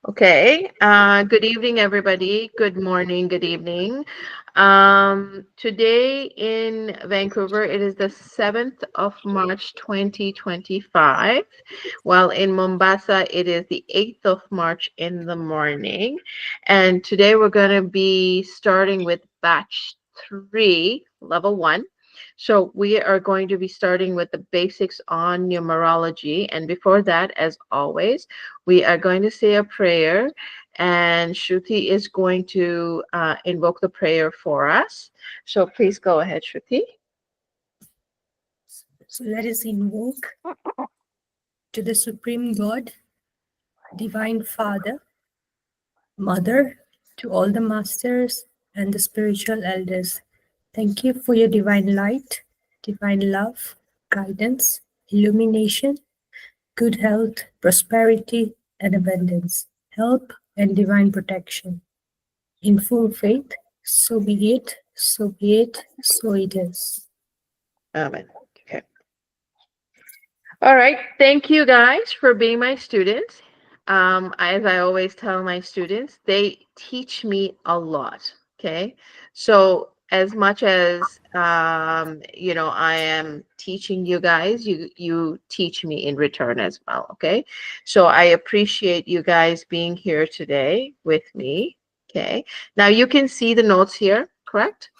Okay. Good evening, everybody. Good morning. Good evening. Today in Vancouver, it is the 7th of March, 2025. While in Mombasa, it is the 8th of March in the morning. And today we're going to be starting with batch 3, level 1. So we are going to be starting with the basics on numerology. And before that, as always, we are going to say a prayer, and Shruti is going to invoke the prayer for us. So please go ahead, Shruti. So let us invoke to the Supreme God, Divine Father, Mother, to all the masters and the spiritual elders. Thank you for your divine light, divine love, guidance, illumination, good health, prosperity, and abundance, help, and divine protection. In full faith, so be it, so be it, so it is. Amen. Okay. All right. Thank you guys for being my students. As I always tell my students, they teach me a lot. Okay. So as much as I am teaching you guys, you teach me in return as well. Okay. So I appreciate you guys being here today with me. Okay. Now you can see the notes here, correct?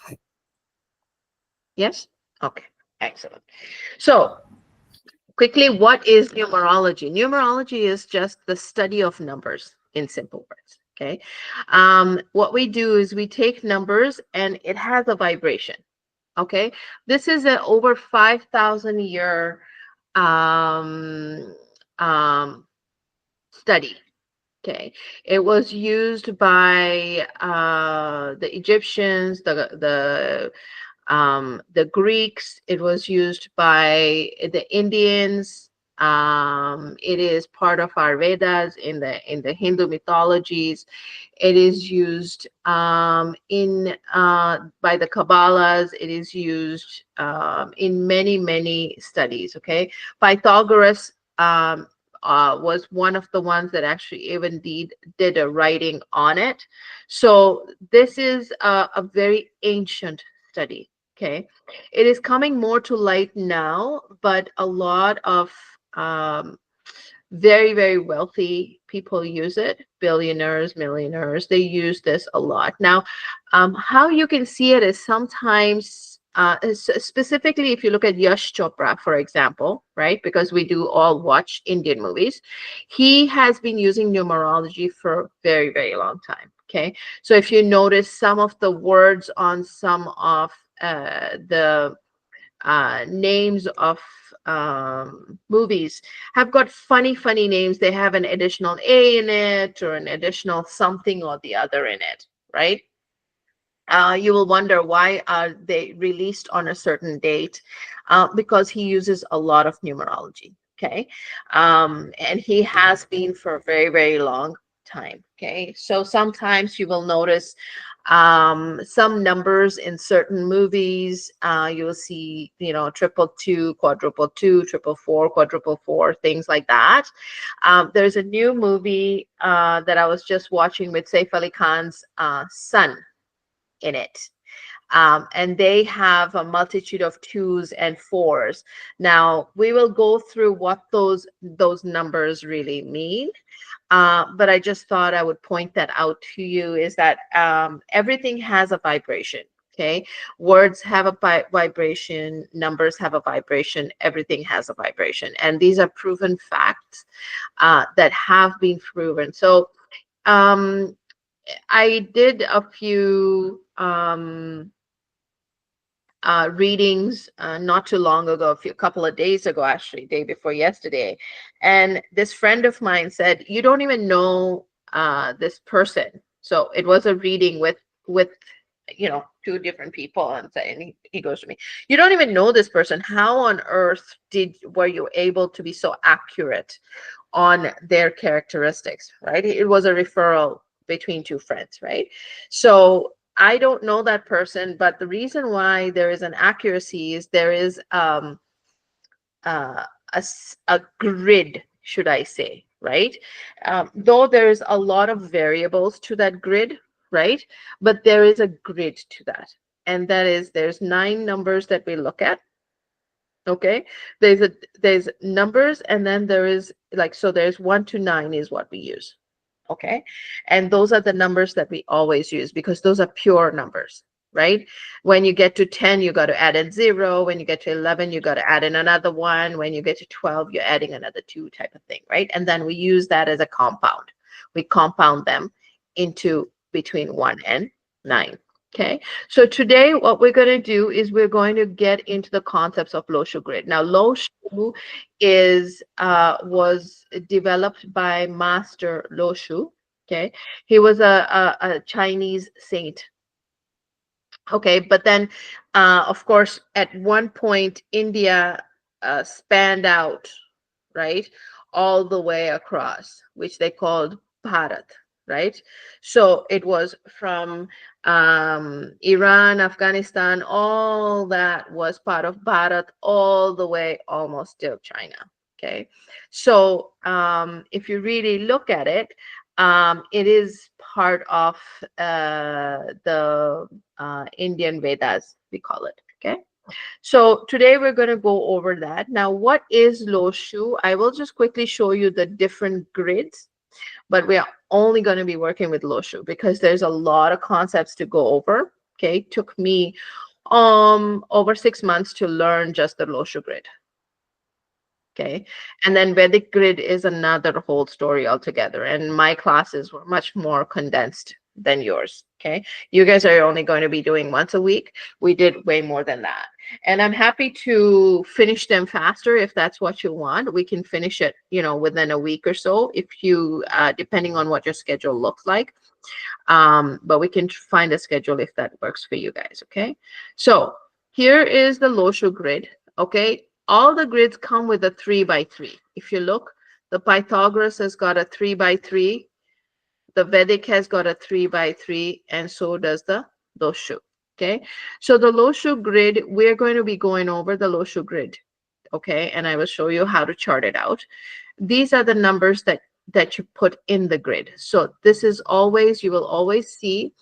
Yes? Okay. Excellent. So quickly, what is numerology? Numerology is just the study of numbers in simple words. Okay. What we do is we take numbers and it has a vibration. Okay. This is an over 5,000 year um, um, study. Okay. It was used by the Egyptians, the Greeks. It was used by the Indians. It is part of our Vedas in the Hindu mythologies. It is used in by the Kabbalahs. It is used in many studies. Okay, Pythagoras was one of the ones that actually even did a writing on it. So this is a very ancient study. Okay. It is coming more to light now, but a lot of um, very wealthy people use it. Billionaires, millionaires, they use this a lot. Now, how you can see it is sometimes, specifically if you look at Yash Chopra, for example, right? Because we do all watch Indian movies. He has been using numerology for a very long time. Okay. So if you notice some of the words on some of the names of movies have got funny names. They have an additional A in it or an additional something or the other in it, right? You will wonder why are they released on a certain date, because he uses a lot of numerology. Okay. And he has been for a very long time. Okay. So sometimes you will notice some numbers in certain movies. You'll see, triple two, quadruple two, triple four, quadruple four, things like that. There's a new movie that I was just watching with Saif Ali Khan's son in it. And they have a multitude of twos and fours. Now we will go through what those numbers really mean. But I just thought I would point that out to you is that everything has a vibration. Okay. Words have a vibration, numbers have a vibration, everything has a vibration. And these are proven facts that have been proven. So um, I did a few readings not too long ago, couple of days ago, actually, day before yesterday. And this friend of mine said, "You don't even know this person." So it was a reading with two different people, and he goes to me, "You don't even know this person. How on earth were you able to be so accurate on their characteristics?" Right? It was a referral between two friends, right? So I don't know that person, but the reason why there is an accuracy is there is uh, a grid, should I say, right? Though there is a lot of variables to that grid, right? But there is a grid to that. And that is there's 9 numbers that we look at. Okay. There's numbers, and then there is like, so there's 1 to 9 is what we use. Okay. And those are the numbers that we always use because those are pure numbers, right? When you get to 10, you got to add in 0. When you get to 11, you got to add in another 1. When you get to 12, you're adding another 2 type of thing, right? And then we use that as a compound. We compound them into between 1 and 9. Okay, so today what we're going to do is we're going to get into the concepts of Loshu grid. Now, Loshu is was developed by Master Loshu. Okay, he was a Chinese saint. Okay, but then, of course, at one point, India spanned out, right, all the way across, which they called Bharat, right? So it was from Iran, Afghanistan, all that was part of Bharat, all the way almost till China. Okay, so if you really look at it, it is part of the Indian Vedas, we call it. Okay. So today we're going to go over that. Now, what is Loshu? I will just quickly show you the different grids, but we are only going to be working with Loshu because there's a lot of concepts to go over. Okay. It took me over 6 months to learn just the Loshu grid. Okay. And then Vedic grid is another whole story altogether. And my classes were much more condensed than yours. Okay. You guys are only going to be doing once a week. We did way more than that. And I'm happy to finish them faster if that's what you want. We can finish it, within a week or so if you, depending on what your schedule looks like. But we can find a schedule if that works for you guys. Okay. So here is the Loshu grid. Okay. All the grids come with a 3 by 3. If you look, the Pythagoras has got a 3 by 3. The Vedic has got a 3 by 3, and so does the Loshu. Okay. So the Loshu grid, we're going to be going over the Loshu grid. Okay. And I will show you how to chart it out. These are the numbers that you put in the grid. So this is always, you will always see,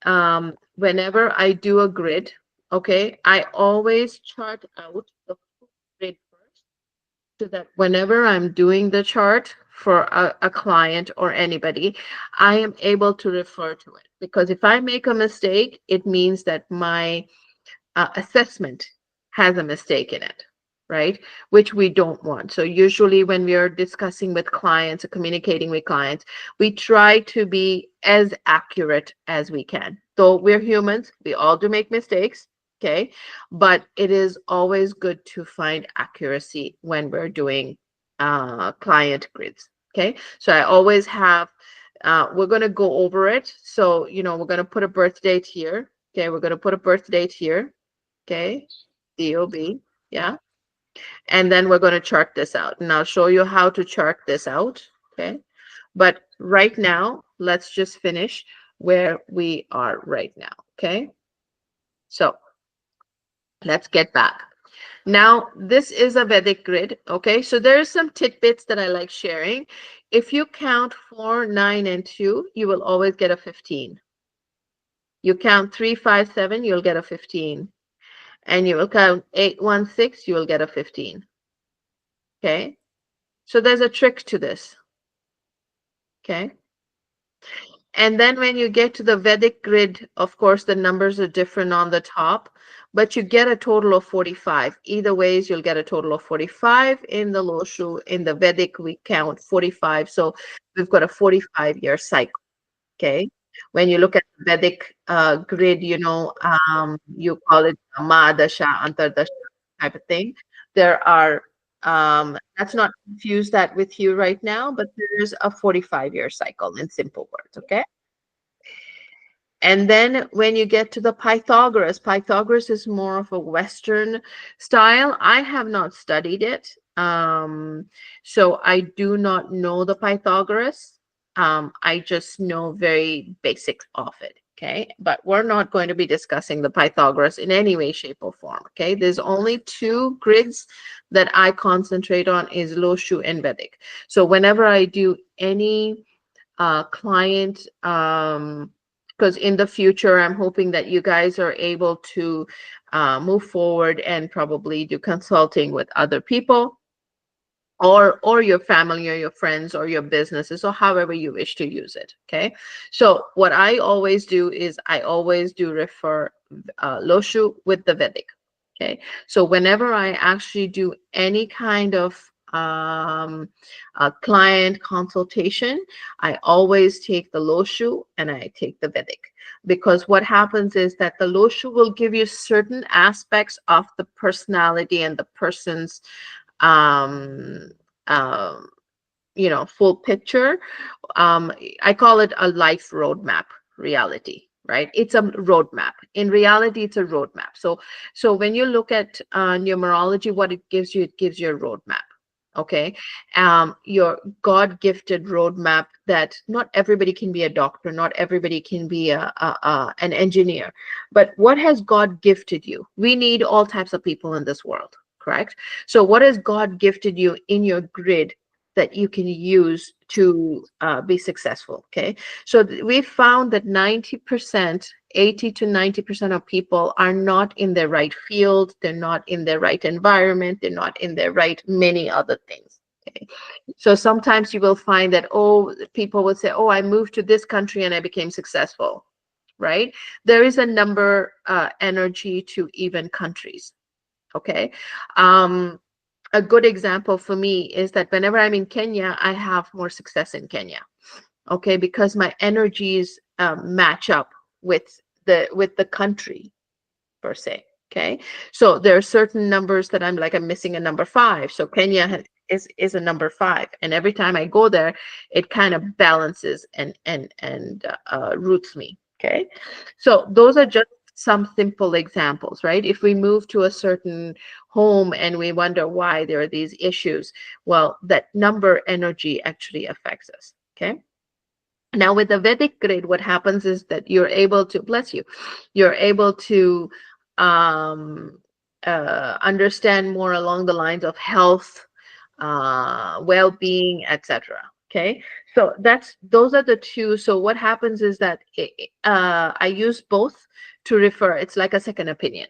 whenever I do a grid, okay, I always chart out the grid first so that whenever I'm doing the chart for a client or anybody, I am able to refer to it. Because if I make a mistake, it means that my assessment has a mistake in it, right? Which we don't want. So usually when we are discussing with clients or communicating with clients, we try to be as accurate as we can. Though we're humans, we all do make mistakes. Okay. But it is always good to find accuracy when we're doing client grids. Okay. So I always have, we're going to go over it. So, we're going to put a birth date here. Okay. We're going to put a birth date here. Okay, DOB, yeah. And then we're going to chart this out. And I'll show you how to chart this out. Okay. But right now, let's just finish where we are right now. Okay. So let's get back. Now, this is a Vedic grid. Okay. So there's some tidbits that I like sharing. If you count 4, 9, and 2, you will always get a 15. You count 3, 5, 7, you'll get a 15. And you will count 8, 1, 6, you will get a 15. Okay. So there's a trick to this. Okay. And then when you get to the Vedic grid, of course, the numbers are different on the top, but you get a total of 45. Either ways, you'll get a total of 45 in the Loshu. In the Vedic, we count 45. So we've got a 45-year cycle. Okay. When you look at the Vedic grid, you call it Mahadasha, Antardasha type of thing. There are, let's not confuse that with you right now, but there's a 45-year cycle in simple words, okay? And then when you get to the Pythagoras, Pythagoras is more of a Western style. I have not studied it. So I do not know the Pythagoras. I just know very basics of it. Okay, but we're not going to be discussing the Pythagoras in any way, shape, or form. Okay, there's only two grids that I concentrate on is Loshu and Vedic. So whenever I do any client, because in the future I'm hoping that you guys are able to move forward and probably do consulting with other people, or your family or your friends or your businesses, or however you wish to use it. Okay, so what I always do is I always do refer Loshu with the Vedic. Okay, so whenever I actually do any kind of client consultation, I always take the Loshu and I take the Vedic, because what happens is that the Loshu will give you certain aspects of the personality and the person's um, um, full picture. I call it a life roadmap reality, right? It's a roadmap. In reality, it's a roadmap. So when you look at numerology, what it gives you a roadmap. Okay, your God gifted roadmap that not everybody can be a doctor, not everybody can be an engineer, but what has God gifted you? We need all types of people in this world, correct? So what has God gifted you in your grid that you can use to be successful? Okay, so we found that 90%, 80 to 90% of people are not in the right field, they're not in the right environment, they're not in the right many other things. Okay, so sometimes you will find that, oh, people will say, oh, I moved to this country and I became successful, right? There is a number energy to even countries. Okay, um, a good example for me is that whenever I'm in Kenya, I have more success in Kenya. Okay, because my energies match up with the country per se. Okay, so there are certain numbers that I'm missing a number five. So Kenya is a number five, and every time I go there, it kind of balances and roots me. Okay, so those are just some simple examples, right? If we move to a certain home and we wonder why there are these issues, well, that number energy actually affects us. Okay. Now, with the Vedic grid, what happens is that you're able to, bless you, you're able to um, understand more along the lines of health, well-being, etc. Okay, so those are the two. So what happens is that I use both to refer. It's like a second opinion.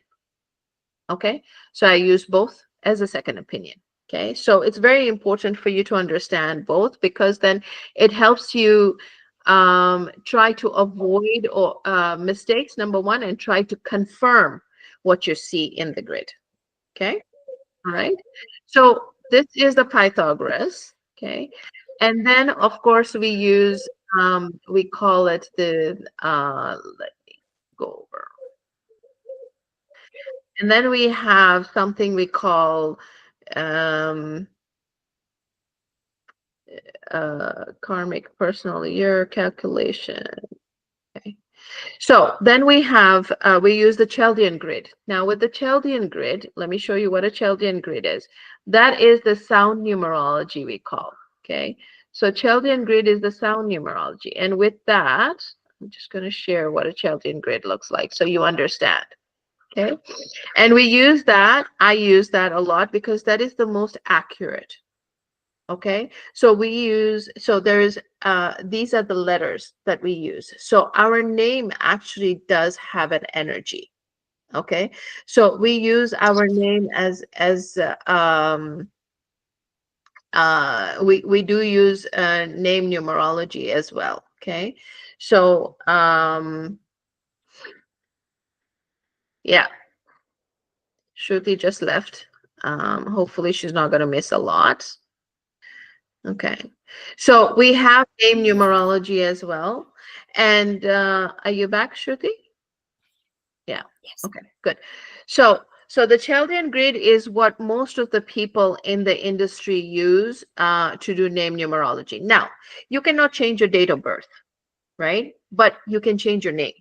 Okay, so I use both as a second opinion. Okay, so it's very important for you to understand both, because then it helps you try to avoid or mistakes, number one, and try to confirm what you see in the grid. Okay, all right. So this is the Pythagoras. Okay, and then of course we use we call it the let me go over. And then we have something we call um, karmic personal year calculation. Okay. So then we have, we use the Chaldean grid. Now with the Chaldean grid, let me show you what a Chaldean grid is. That is the sound numerology we call, okay? So Chaldean grid is the sound numerology. And with that, I'm just going to share what a Chaldean grid looks like so you understand, okay? And we use that, I use that a lot because that is the most accurate. Okay, so we use, so there's these are the letters that we use. So our name actually does have an energy. Okay, so we use our name we do use name numerology as well. Okay, so yeah, Shruti just left. Hopefully she's not going to miss a lot. Okay. So we have name numerology as well. And are you back, Shruti? Yeah. Yes. Okay, good. So the Chaldean grid is what most of the people in the industry use to do name numerology. Now, you cannot change your date of birth, right? But you can change your name,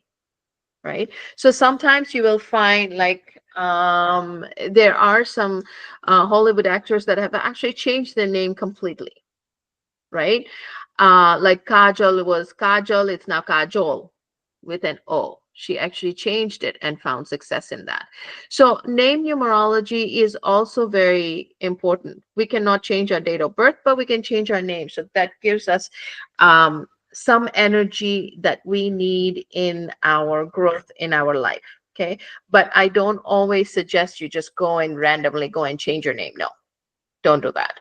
right? So sometimes you will find like there are some Hollywood actors that have actually changed their name completely, right? Like Kajal was Kajal, it's now Kajol, with an O. She actually changed it and found success in that. So name numerology is also very important. We cannot change our date of birth, but we can change our name. So that gives us some energy that we need in our growth in our life. Okay. But I don't always suggest you just go and randomly go and change your name. No, don't do that.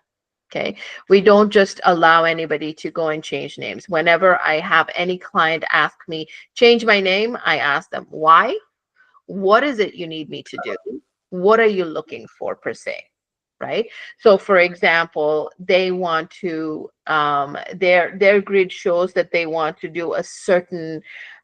Okay. We don't just allow anybody to go and change names. Whenever I have any client ask me, change my name, I ask them, why? What is it you need me to do? What are you looking for per se? Right. So for example, they want to their grid shows that they want to do a certain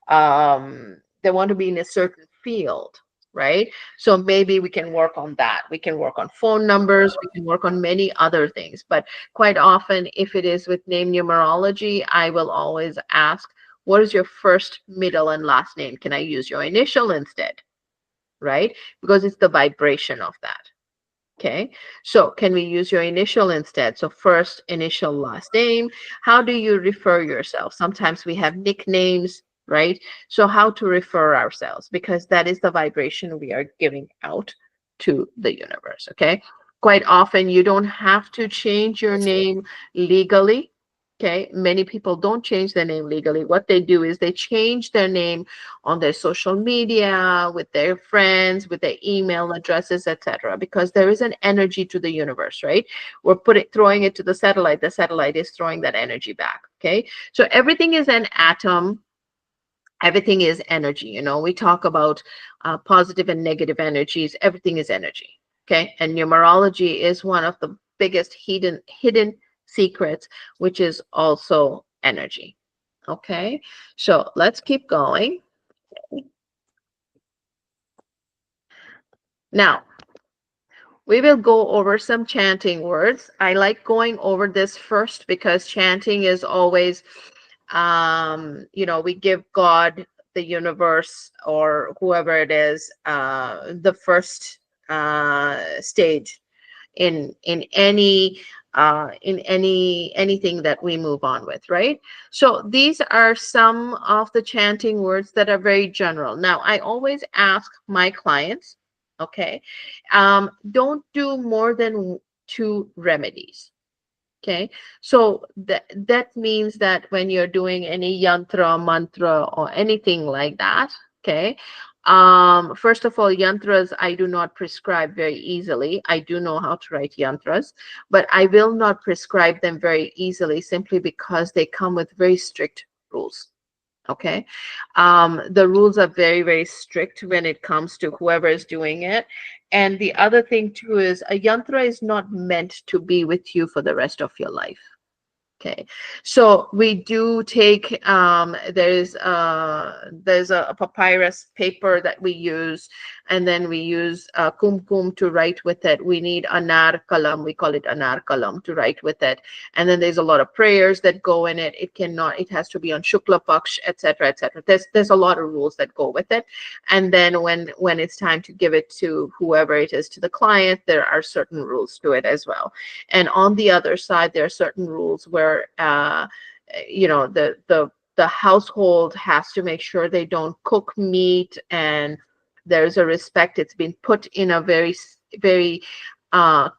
they want to be in a certain field, right? So maybe we can work on that. We can work on phone numbers, we can work on many other things. But quite often, if it is with name numerology, I will always ask, what is your first, middle, and last name? Can I use your initial instead? Right? Because it's the vibration of that. Okay, so can we use your initial instead? So first initial, last name. How do you refer yourself? Sometimes we have nicknames, right? So how to refer ourselves, because that is the vibration we are giving out to the universe. Okay, quite often you don't have to change your name legally. Okay, many people don't change their name legally. What they do is they change their name on their social media, with their friends, with their email addresses, etc. Because there is an energy to the universe, right? We're throwing it to the satellite is throwing that energy back. Okay. So everything is an atom, everything is energy. We talk about positive and negative energies, everything is energy. Okay. And numerology is one of the biggest hidden secrets, which is also energy. Okay. So let's keep going. Now, we will go over some chanting words. I like going over this first because chanting is always, we give God, the universe, or whoever it is, the first stage in anything that we move on with, right? So these are some of the chanting words that are very general. Now, I always ask my clients, okay, don't do more than 2 remedies. Okay, so that means that when you're doing any yantra, mantra, or anything like that, okay, first of all, yantras I do not prescribe very easily. I do know how to write yantras, but I will not prescribe them very easily simply because they come with very strict rules. Okay. The rules are very, very strict when it comes to whoever is doing it. And the other thing too is a yantra is not meant to be with you for the rest of your life. Okay, so we do take there's a papyrus paper that we use, and then we use kumkum to write with it. We need anar kalam, we call it anar kalam, to write with it. And then there's a lot of prayers that go in it. It has to be on shukla paksh, etc., etc. There's a lot of rules that go with it. And then when it's time to give it to whoever it is, to the client, there are certain rules to it as well. And on the other side, there are certain rules where the household has to make sure they don't cook meat, and there's a respect. It's been put in a very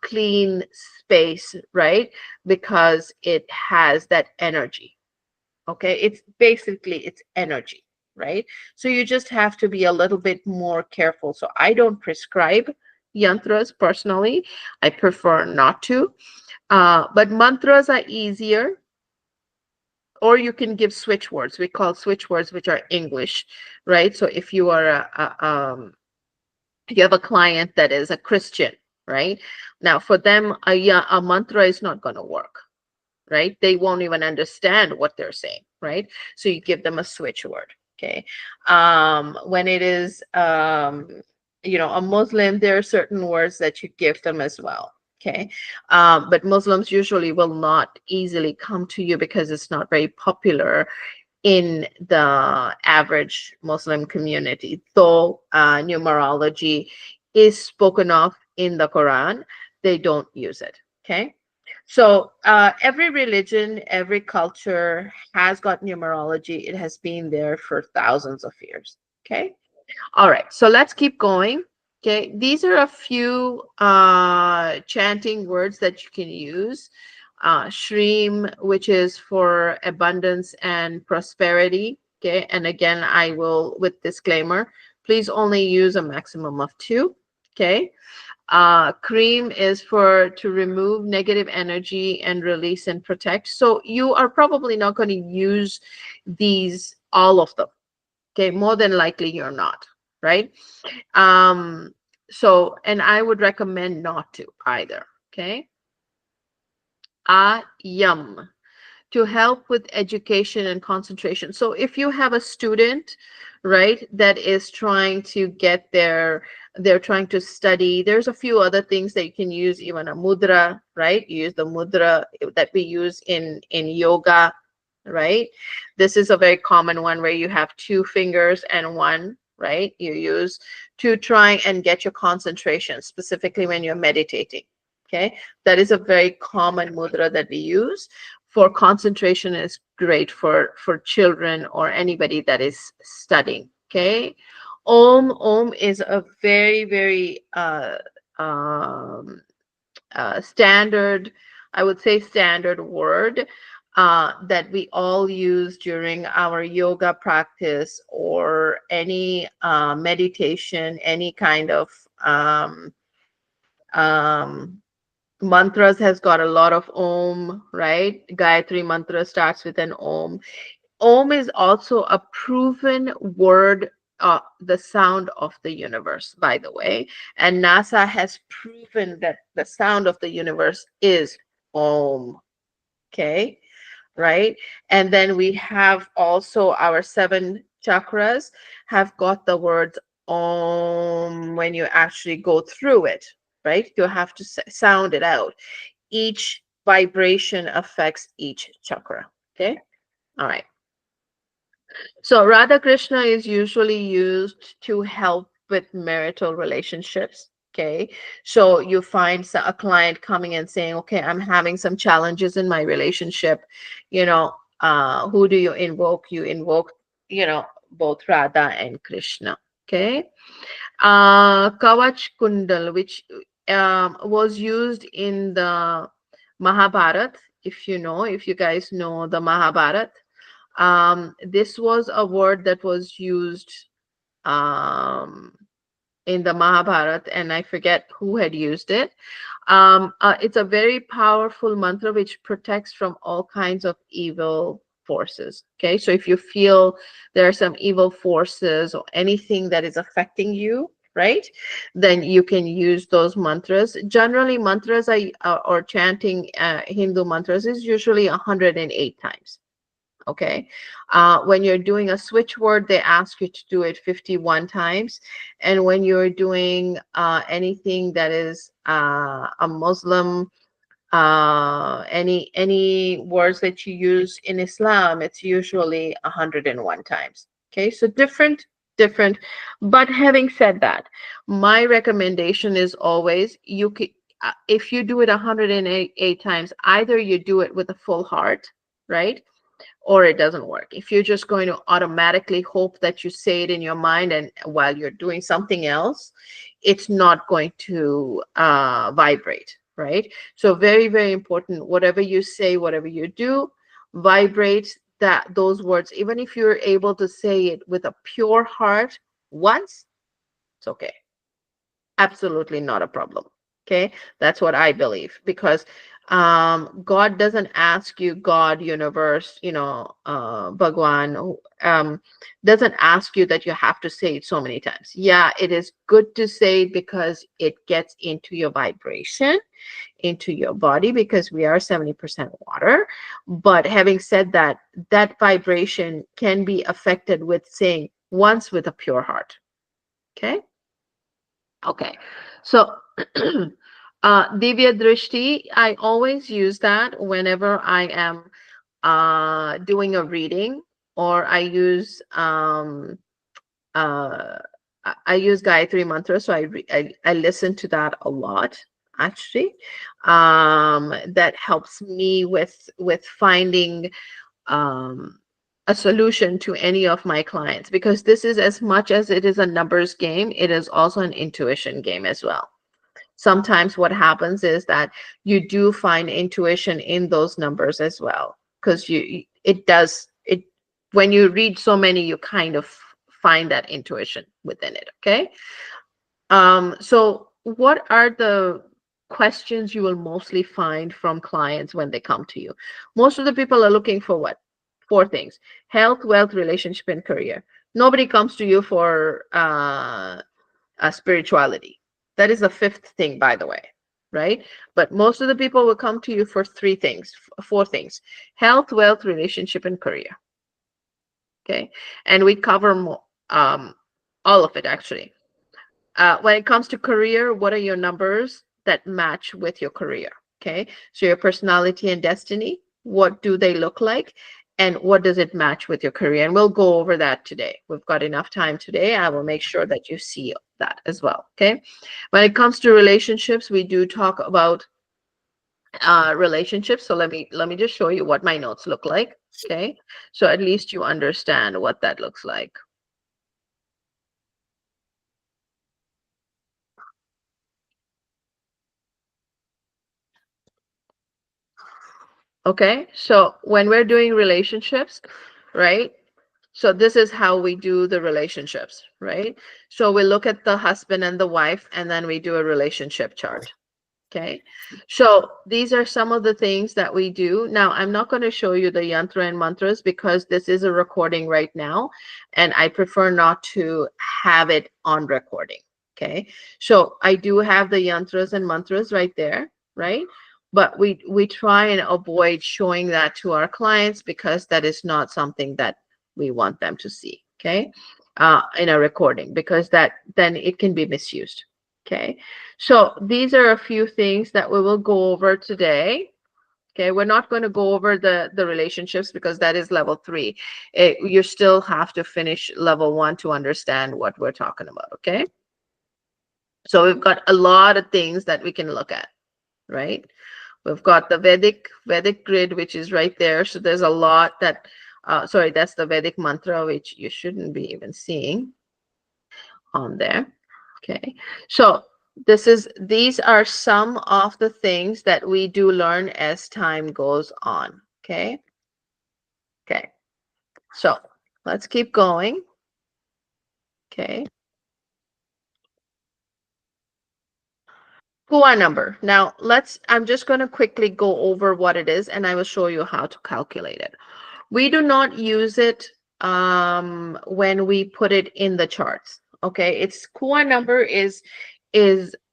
clean space, right? Because it has that energy. Okay, it's energy, right? So you just have to be a little bit more careful. So I don't prescribe yantras personally. I prefer not to. But mantras are easier, or you can give switch words. We call switch words, which are English, right? So if you are you have a client that is a Christian, right? Now for them, a mantra is not going to work, right? They won't even understand what they're saying, right? So you give them a switch word. Okay. When it is a Muslim, there are certain words that you give them as well. Okay. But Muslims usually will not easily come to you because it's not very popular in the average Muslim community, though numerology is spoken of in the Quran, they don't use it. Okay. So every religion, every culture has got numerology. It has been there for thousands of years. Okay. All right. So let's keep going. Okay. These are a few chanting words that you can use. Shreem, which is for abundance and prosperity. Okay. And again, I will, with disclaimer, please only use a maximum of two. Okay. Cream is for to remove negative energy and release and protect. So you are probably not going to use these, all of them. Okay. More than likely you're not. Right. So, and I would recommend not to either. Okay. Yum, to help with education and concentration. So if you have a student, right, that is trying to get their, they're trying to study, there's a few other things that you can use, even a mudra, right? You use the mudra that we use in yoga, right? This is a very common one where you have two fingers and one, right? You use to try and get your concentration, specifically when you're meditating. Okay, that is a very common mudra that we use for concentration. Is great for children or anybody that is studying. Okay, Om is a very um, standard, I would say standard word that we all use during our yoga practice or any meditation, any kind of um, mantras has got a lot of Om, right? Gayatri mantra starts with an Om. Om is also a proven word, the sound of the universe, by the way. And NASA has proven that the sound of the universe is Om. Okay, right? And then we have also our seven chakras have got the words Om when you actually go through it, right? You have to sound it out. Each vibration affects each chakra. Okay. All right. So Radha Krishna is usually used to help with marital relationships. Okay. So you find a client coming and saying, okay, I'm having some challenges in my relationship. You know, who do you invoke? You invoke, you know, both Radha and Krishna. Okay. Kavach Kundal, which was used in the Mahabharat. If you know, if you guys know the Mahabharat, this was a word that was used um, in the Mahabharat, and I forget who had used it. It's a very powerful mantra which protects from all kinds of evil forces. Okay, so if you feel there are some evil forces or anything that is affecting you, right, then you can use those mantras. Generally, mantras or chanting Hindu mantras is usually 108 times. Okay. When you're doing a switch word, they ask you to do it 51 times. And when you're doing anything that is a Muslim, any words that you use in Islam, it's usually 101 times. Okay. So different. But having said that, my recommendation is always you can, if you do it 108 times, either you do it with a full heart, right? Or it doesn't work. If you're just going to automatically hope that you say it in your mind and while you're doing something else, it's not going to vibrate, right? So very important. Whatever you say, whatever you do, vibrate that those words. Even if you're able to say it with a pure heart once, it's okay. Absolutely not a problem. Okay, that's what I believe, because God doesn't ask you, God, universe, Bhagwan, doesn't ask you that you have to say it so many times. Yeah, it is good to say it because it gets into your vibration, into your body, because we are 70% water. But having said that, that vibration can be affected with saying once with a pure heart. Okay. Okay. So, Divya Drishti, I always use that whenever I am doing a reading, or I use uh, I use Gayatri Mantra, so I listen to that a lot. actually, that helps me with finding um, a solution to any of my clients, because this is, as much as it is a numbers game, it is also an intuition game as well. Sometimes what happens is that you do find intuition in those numbers as well, because it does it, when you read so many, you kind of find that intuition within it. Okay. So what are the questions you will mostly find from clients when they come to you? Most of the people are looking for what? Four things: health, wealth, relationship, and career. Nobody comes to you for spirituality. That is the fifth thing, by the way, right? But most of the people will come to you for three things, four things: health, wealth, relationship, and career. Okay. And we cover all of it actually. When it comes to career, what are your numbers that match with your career? Okay. So your personality and destiny, what do they look like? And what does it match with your career? And we'll go over that today. We've got enough time today. I will make sure that you see that as well. Okay. When it comes to relationships, we do talk about relationships. So let me just show you what my notes look like. Okay. So at least you understand what that looks like. Okay. So when we're doing relationships, right? So this is how we do the relationships, right? So we look at the husband and the wife, and then we do a relationship chart. Okay. So these are some of the things that we do. Now, I'm not going to show you the yantra and mantras because this is a recording right now, and I prefer not to have it on recording. Okay. So I do have the yantras and mantras right there, right? But we try and avoid showing that to our clients because that is not something that we want them to see. Okay. In a recording, because that then it can be misused. Okay. So these are a few things that we will go over today. Okay, we're not going to go over the relationships because that is level 3. You still have to finish level 1 to understand what we're talking about. Okay, so we've got a lot of things that we can look at, right? We've got the Vedic grid, which is right there. So there's a lot that, sorry, that's the Vedic mantra, which you shouldn't be even seeing on there. Okay, so these are some of the things that we do learn as time goes on. Okay, okay, so let's keep going. Okay, Kua number. Now I'm just going to quickly go over what it is, and I will show you how to calculate it. We do not use it when we put it in the charts. Okay, its Kua number is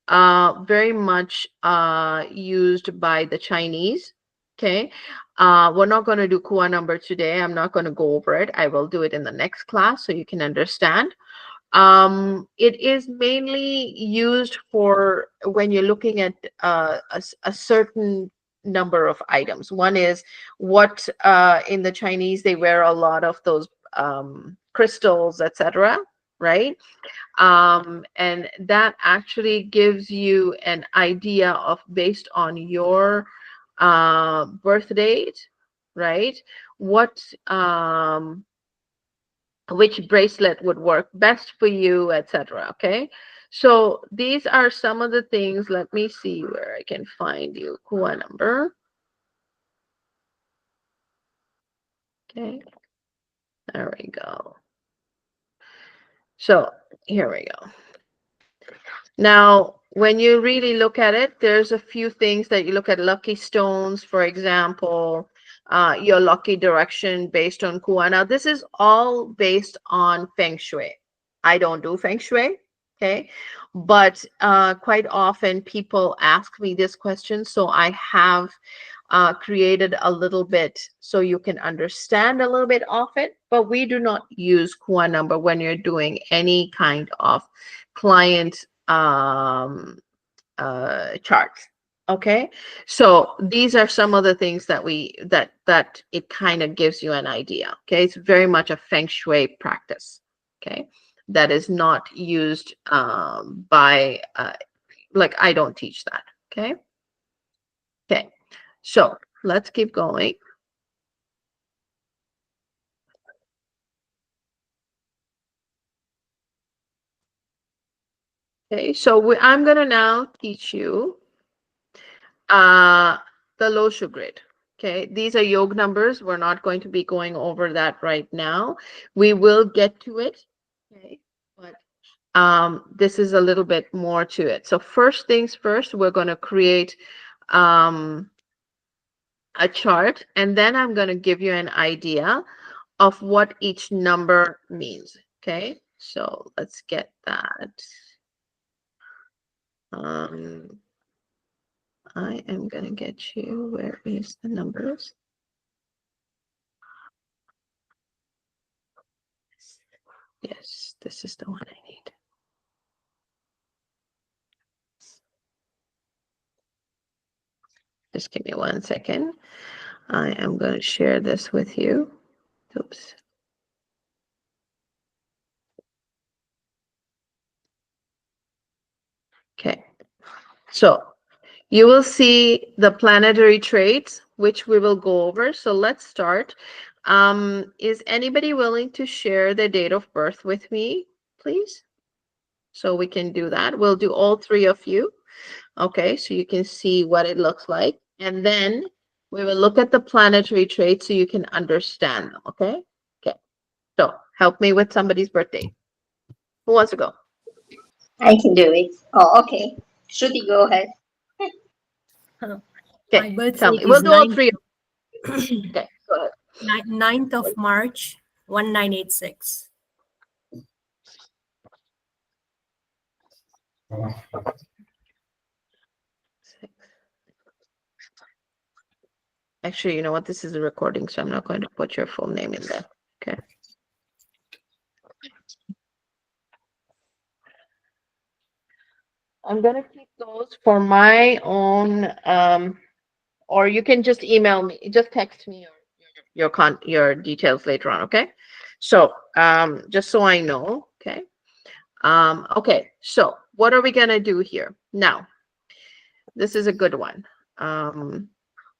very much used by the Chinese. Okay, we're not going to do Kua number today. I'm not going to go over it. I will do it in the next class so you can understand. It is mainly used for when you're looking at a certain number of items. One is what in the Chinese they wear a lot of those crystals, etc. Right? And that actually gives you an idea of, based on your birth date, right? What which bracelet would work best for you, etc. Okay, so these are some of the things. Let me see where I can find you Kua number. Okay, there we go. So here we go. Now, when you really look at it, there's a few things that you look at. Lucky stones, for example, your lucky direction based on Kua. Now, this is all based on Feng Shui. I don't do Feng Shui, okay? But quite often people ask me this question, so I have created a little bit so you can understand a little bit of it. But we do not use Kua number when you're doing any kind of client charts. Okay, so these are some of the things that that it kind of gives you an idea. Okay, it's very much a Feng Shui practice. Okay, that is not used by like I don't teach that. Okay. Okay. So let's keep going. Okay. So I'm going to now teach you uh, the Loshu grid. Okay. These are yog numbers. We're not going to be going over that right now. We will get to it. Okay. But this is a little bit more to it. So first things first, we're going to create um, a chart, and then I'm going to give you an idea of what each number means. Okay, so let's get that. Um, I am going to get you, where is the numbers? Yes, this is the one I need. Just give me 1 second. I am going to share this with you. Oops. Okay, so you will see the planetary traits, which we will go over. So let's start. Is anybody willing to share their date of birth with me, please? So we can do that. We'll do all three of you. Okay, so you can see what it looks like. And then we will look at the planetary traits so you can understand them. Okay? Okay. So help me with somebody's birthday. Who wants to go? I can do it. Oh, okay. Shruti, go ahead. My Okay, birth tell date me. We'll is do all three. Okay, go ahead. 9th of March 1986. Actually, you know what? This is a recording, so I'm not going to put your full name in there. Okay. I'm going to keep those for my own, or you can just email me, just text me your details later on. Okay. So, just so I know. Okay. Okay. So what are we going to do here? Now, this is a good one.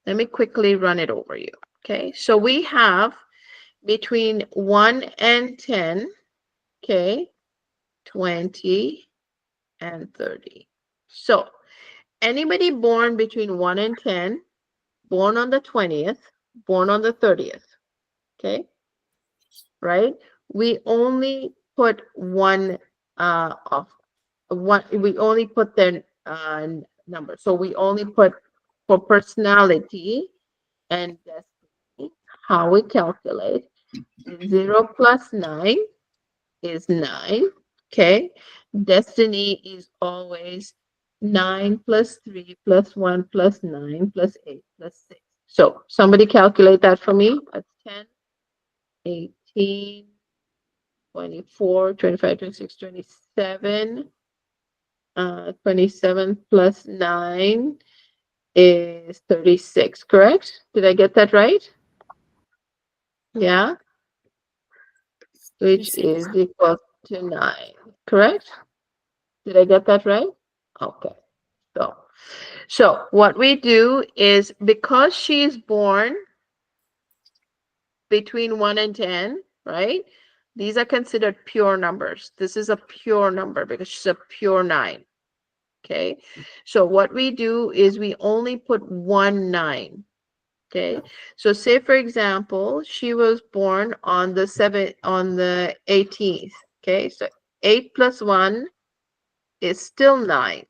Let me quickly run it over you. Okay. So we have between 1 and 10, okay, 20 and 30. So anybody born between 1 and 10, born on the 20th, born on the 30th, okay, right? We only put one of one, we only put their number. So we only put for personality and destiny, how we calculate 0 plus 9 is 9. Okay. Destiny is always 9 plus 3 plus 1 plus 9 plus 8 plus 6. So somebody calculate that for me. That's 10, 18, 24, 25, 26, 27. 27 plus 9 is 36, correct? Did I get that right? Yeah, which 36. is equal to 9, correct? Did I get that right? Okay. So what we do is, because she is born between 1 and 10, right? These are considered pure numbers. This is a pure number because she's a pure 9. Okay. So what we do is we only put 1 9. Okay. So say for example, she was born on the 18th. Okay. So 8 plus 1 is still 9.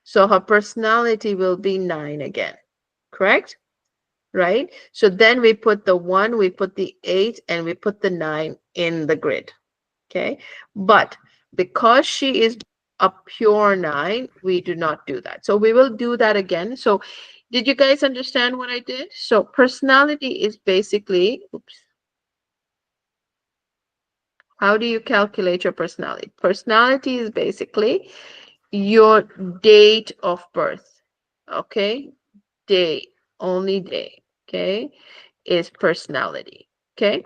So her personality will be 9 again. Correct? Right? So then we put the 1, we put the 8, and we put the 9 in the grid. Okay. But because she is a pure 9, we do not do that. So we will do that again. So did you guys understand what I did? So personality is basically, oops, how do you calculate your personality? Personality is basically your date of birth. Okay. Day, only day. Okay. Is personality. Okay.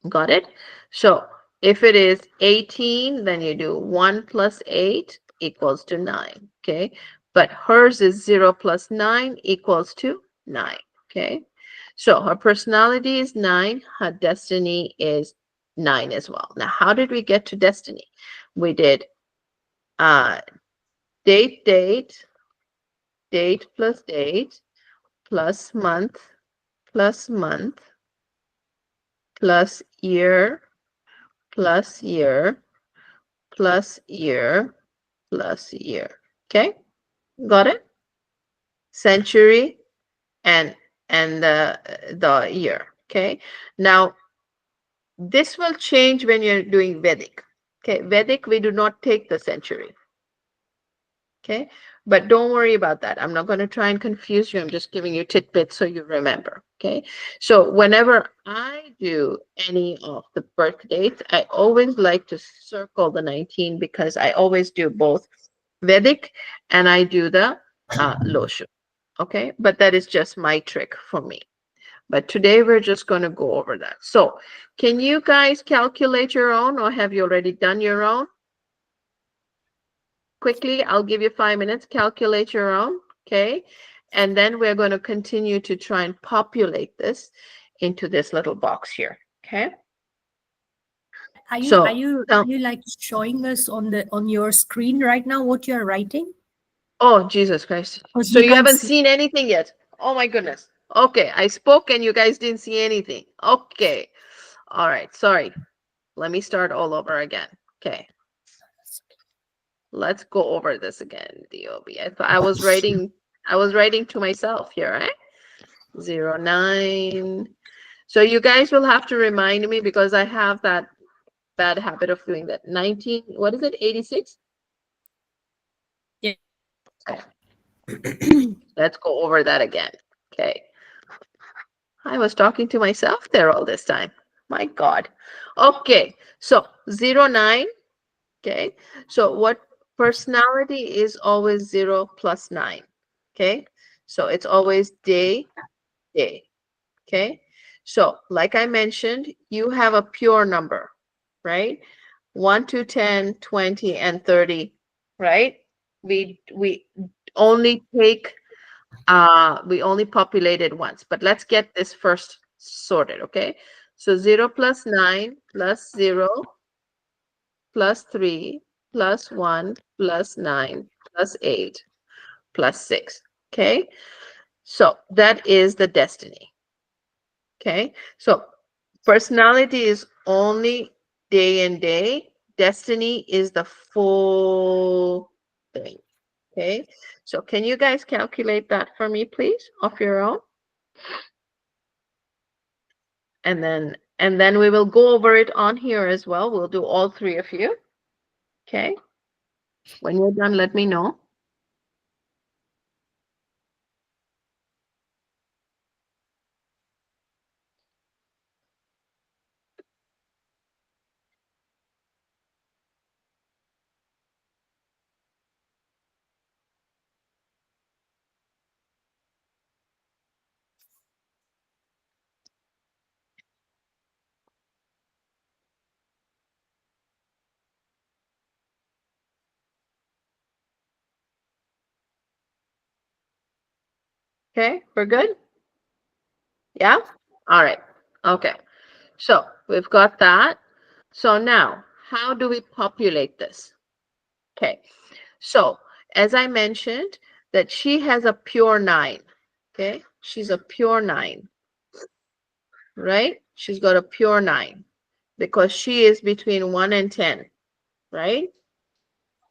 Got it? So if it is 18, then you do 1 plus 8 equals to 9. Okay. but hers is 0 plus 9 equals to 9. Okay. So her personality is 9, her destiny is 9 as well. Now, how did we get to destiny? We did uh, date, date, date plus month plus year plus year plus year plus year. Okay, got it? Century and the year. Okay, now this will change when you're doing Vedic. Okay, Vedic, we do not take the century. Okay, but don't worry about that. I'm not going to try and confuse you. I'm just giving you tidbits so you remember. Okay, so whenever I do any of the birth dates, I always like to circle the 19 because I always do both Vedic and I do the Loshu. Okay, but that is just my trick for me. But today we're just going to go over that. So can you guys calculate your own, or have you already done your own? Quickly, I'll give you 5 minutes, calculate your own, okay? And then we're going to continue to try and populate this into this little box here, okay? Are you are So, you are you like showing us on your screen right now what you're writing? oh, Jesus Christ. Because So we you can't haven't see. seen anything yet? Oh my goodness. Okay, I spoke and you guys didn't see anything. Okay. All right, sorry. Let me start all over again. Okay. Let's go over this again, DOB. I was writing to myself here, right? 09. So you guys will have to remind me because I have that bad habit of doing that. 19, what is it? 86? Yeah. Okay. Let's go over that again. Okay. I was talking to myself there all this time. My God. Okay. So 09. Okay. So what personality is always 0 plus 9? Okay. So it's always day, day. Okay. So like I mentioned, you have a pure number, right? 1 to 10, 20, and 30, right? We only take we only populate it once, but let's get this first sorted, okay? So 0 plus 9 plus 0 plus 3 plus 1 plus 9 plus 8 plus 6, okay? So that is the destiny, okay? So personality is only day and day. Destiny is the full thing. Okay. So can you guys calculate that for me, please, of your own? And then we will go over it on here as well. We'll do all three of you. Okay. When you're done, let me know. Okay. We're good? Yeah? All right. Okay. So we've got that. So now, how do we populate this? Okay. So as I mentioned, that she has a pure 9. Okay. She's a pure 9, right? She's got a pure 9 because she is between 1 and 10, right?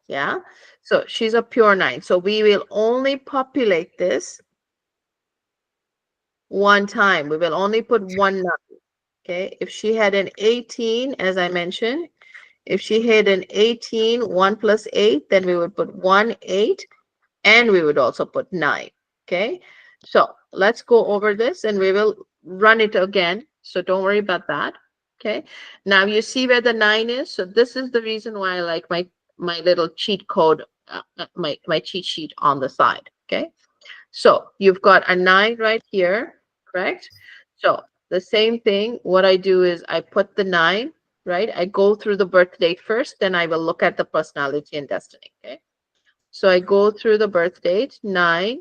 Yeah. So she's a pure 9. So we will only populate this one time. We will only put one 9. Okay. If she had an 18, as I mentioned, if she had an 18, 1 plus 8, then we would put 1, 8, and we would also put 9. Okay. So let's go over this and we will run it again. So don't worry about that. Okay. Now you see where the 9 is. So this is the reason why I like my little cheat code, my cheat sheet on the side. Okay. So you've got a 9 right here, correct? So the same thing, what I do is I put the 9, right? I go through the birth date first, then I will look at the personality and destiny, okay? So I go through the birth date, 9.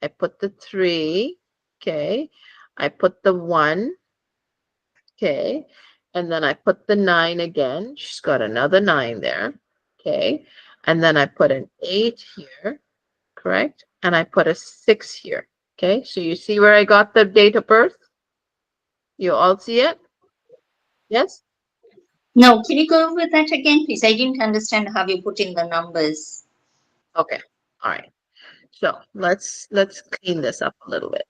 I put the 3. Okay. I put the 1. Okay. And then I put the 9 again. She's got another 9 there. Okay. And then I put an 8 here. Correct. And I put a 6 here. Okay. So you see where I got the date of birth? You all see it? Yes? No, can you go over that again, please? I didn't understand how you put in the numbers. Okay. All right. So let's clean this up a little bit.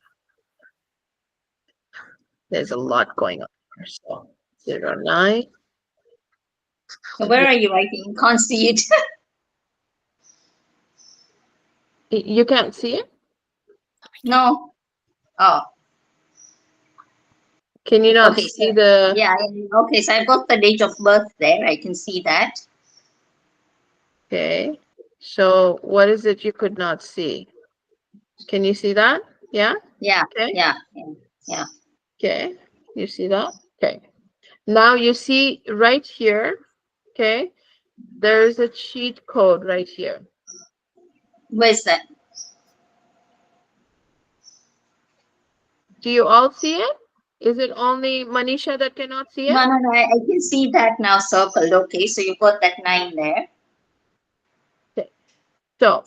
There's a lot going on here. So 0, 9. Where are you writing? Can't see it. You can't see it? No. Oh, Can you not okay. So see the, yeah, okay. So I've got the date of birth there. I can see that. okay. So what is it you could not see? Can you see that? Yeah? Yeah, Okay. yeah, yeah, yeah. Okay. You see that? Okay. Now you see right here, okay, there's a cheat code right here. Where's that? Do you all see it? Is it only Manisha that cannot see No, it? no, no. I can see that now circled. Okay, so you got that 9 there. Okay. So,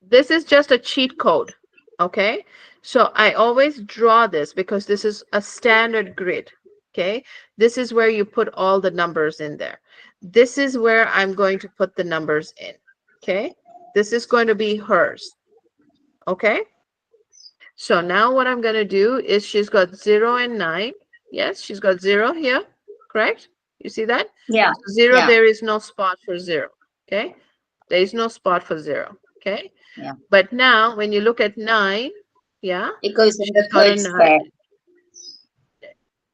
this is just a cheat code. Okay. So I always draw this because this is a standard grid. Okay. This is where you put all the numbers in there. This is where I'm going to put the numbers in. Okay. This is going to be hers. Okay. So now what I'm going to do is she's got 0 and 9. Yes, she's got 0 here. Correct? You see that? Yeah, So 0, yeah, there is no spot for 0. Okay. There is no spot for 0. Okay. yeah. But now when you look at 9, yeah, It goes in she's the got a third 9. square.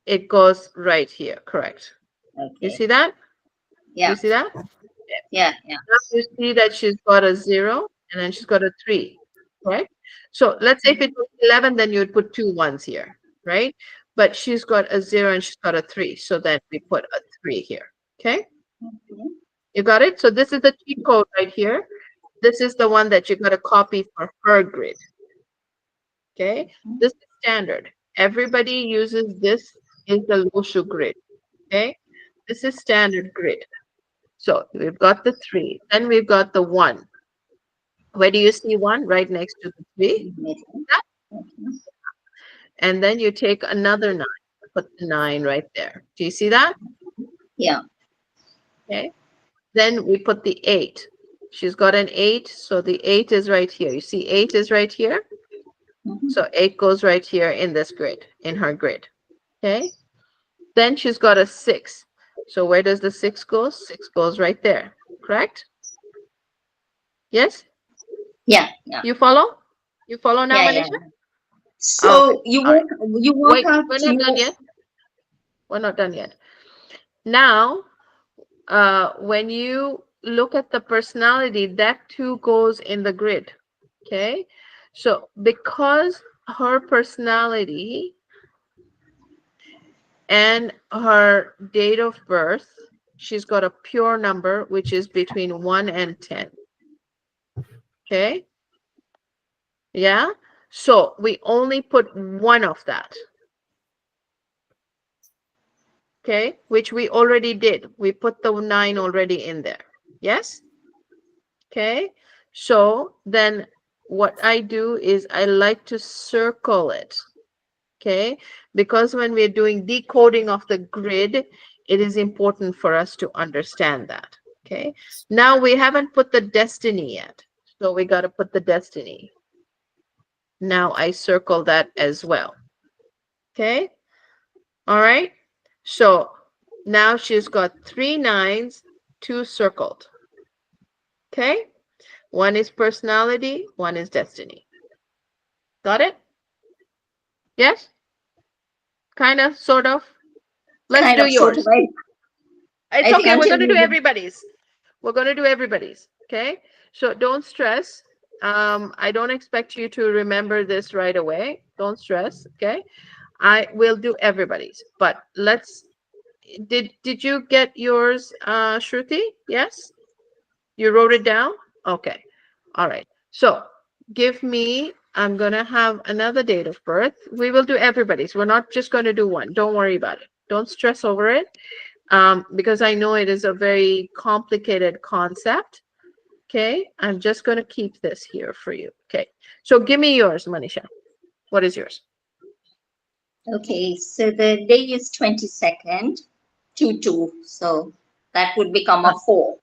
It goes right here. Correct. You Okay. see that? You Yeah, see that? yeah, yeah. Now you see that she's got a 0 and then she's got a 3. Right? So let's say if it was 11, then you would put 2 ones here. Right? But she's got a 0 and she's got a 3. So then we put a 3 here. Okay? Okay. You got it? So this is the cheat code right here. This is the one that you're going to copy for her grid. Okay? This is standard. Everybody uses this is the Loshu grid. Okay? This is standard grid. So we've got the 3. Then we've got the 1. Where do you see 1? Right next to the 3. Okay. And then you take another 9. Put the 9 right there. Do you see that? Yeah. Okay. Then we put the 8. She's got an 8. So the 8 is right here. You see 8 is right here. Mhm. So 8 goes right here in this grid, in her grid. Okay. Then she's got a 6. So where does the 6 go? 6 goes right there. Correct? Yes? Yeah, yeah, You follow? You follow now, yeah, yeah. Manisha? Okay. So you All right. work Wait, out we're not done your yet. We're not done yet. Now, when you look at the personality, that too goes in the grid. Okay. So because her personality and her date of birth, she's got a pure number, which is between 1 and 10. Okay. Yeah. So we only put one of that. Okay. Which we already did. We put the 9 already in there. Yes. Okay. So then what I do is I like to circle it. Okay. Because when we're doing decoding of the grid, it is important for us to understand that. Okay. Now we haven't put the destiny yet. So we got to put the destiny. Now I circle that as well. Okay. All right. So now she's got 3 9s, 2 circled. Okay. One is personality, one is destiny. Got it? Yes? Kind of, sort of. Let's kind do of sort of. yours. It's I think okay. We're until going to do you everybody's. We're going to do everybody's. Okay. So don't stress. I don't expect you to remember this right away. Don't stress. Okay. I will do everybody's. But let's did you get yours, Shruti? Yes? You wrote it down? Okay. All right. So give me, I'm going to have another date of birth. We will do everybody's. We're not just going to do one. Don't worry about it. Don't stress over it, because I know it is a very complicated concept. Okay. I'm just going to keep this here for you. Okay. So give me yours, Manisha. What is yours? Okay, so the day is 22nd, 2-2. So that would become a 4.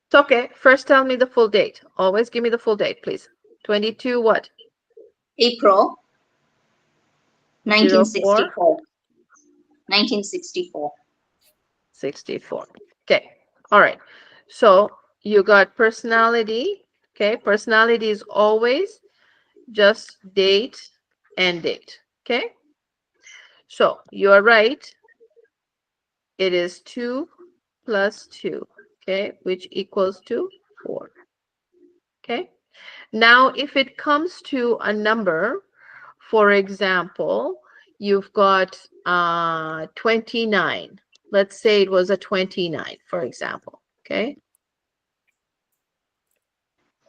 It's okay. First, tell me the full date. Always give me the full date, please. 22 what? April 04 1964. 1964. 64. Okay. All right. So you got personality. Okay. Personality is always just date and date. Okay. So you are right. It is 2 plus 2. Okay. Which equals to 4. Okay. Now, if it comes to a number, for example, you've got 29. Let's say it was a 29, for example. Okay.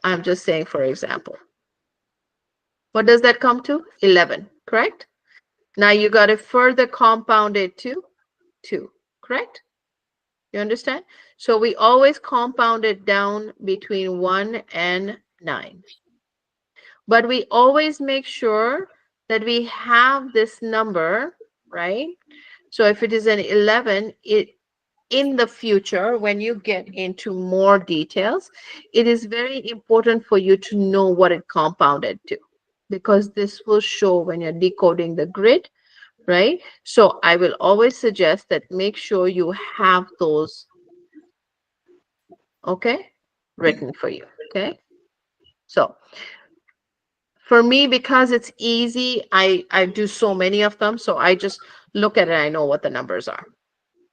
I'm just saying, for example. What does that come to? 11, correct? Now you got to further compound it to 2, correct? You understand? So we always compound it down between 1 and 9. But we always make sure that we have this number, right? So if it is an 11, it in the future, when you get into more details, it is very important for you to know what it compounded to, because this will show when you're decoding the grid, right? So I will always suggest that make sure you have those, okay, written for you, okay? So for me, because it's easy, I do so many of them, so I just look at it, I know what the numbers are.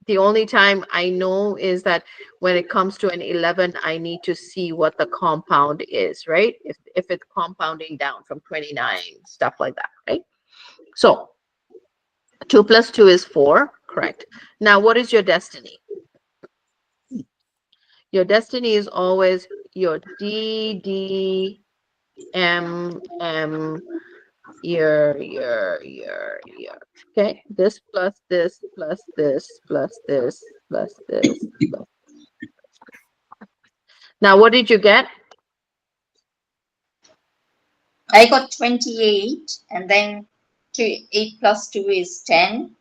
The only time I know is that when it comes to an 11, I need to see what the compound is, right? If it's compounding down from 29, stuff like that, right? So 2 plus 2 is 4, correct. Now, what is your destiny? Your destiny is always your D, D, M, M, your. Okay, this plus this plus this plus this plus this plus. Now, what did you get? I got 28, and then 8 plus 2 is 10,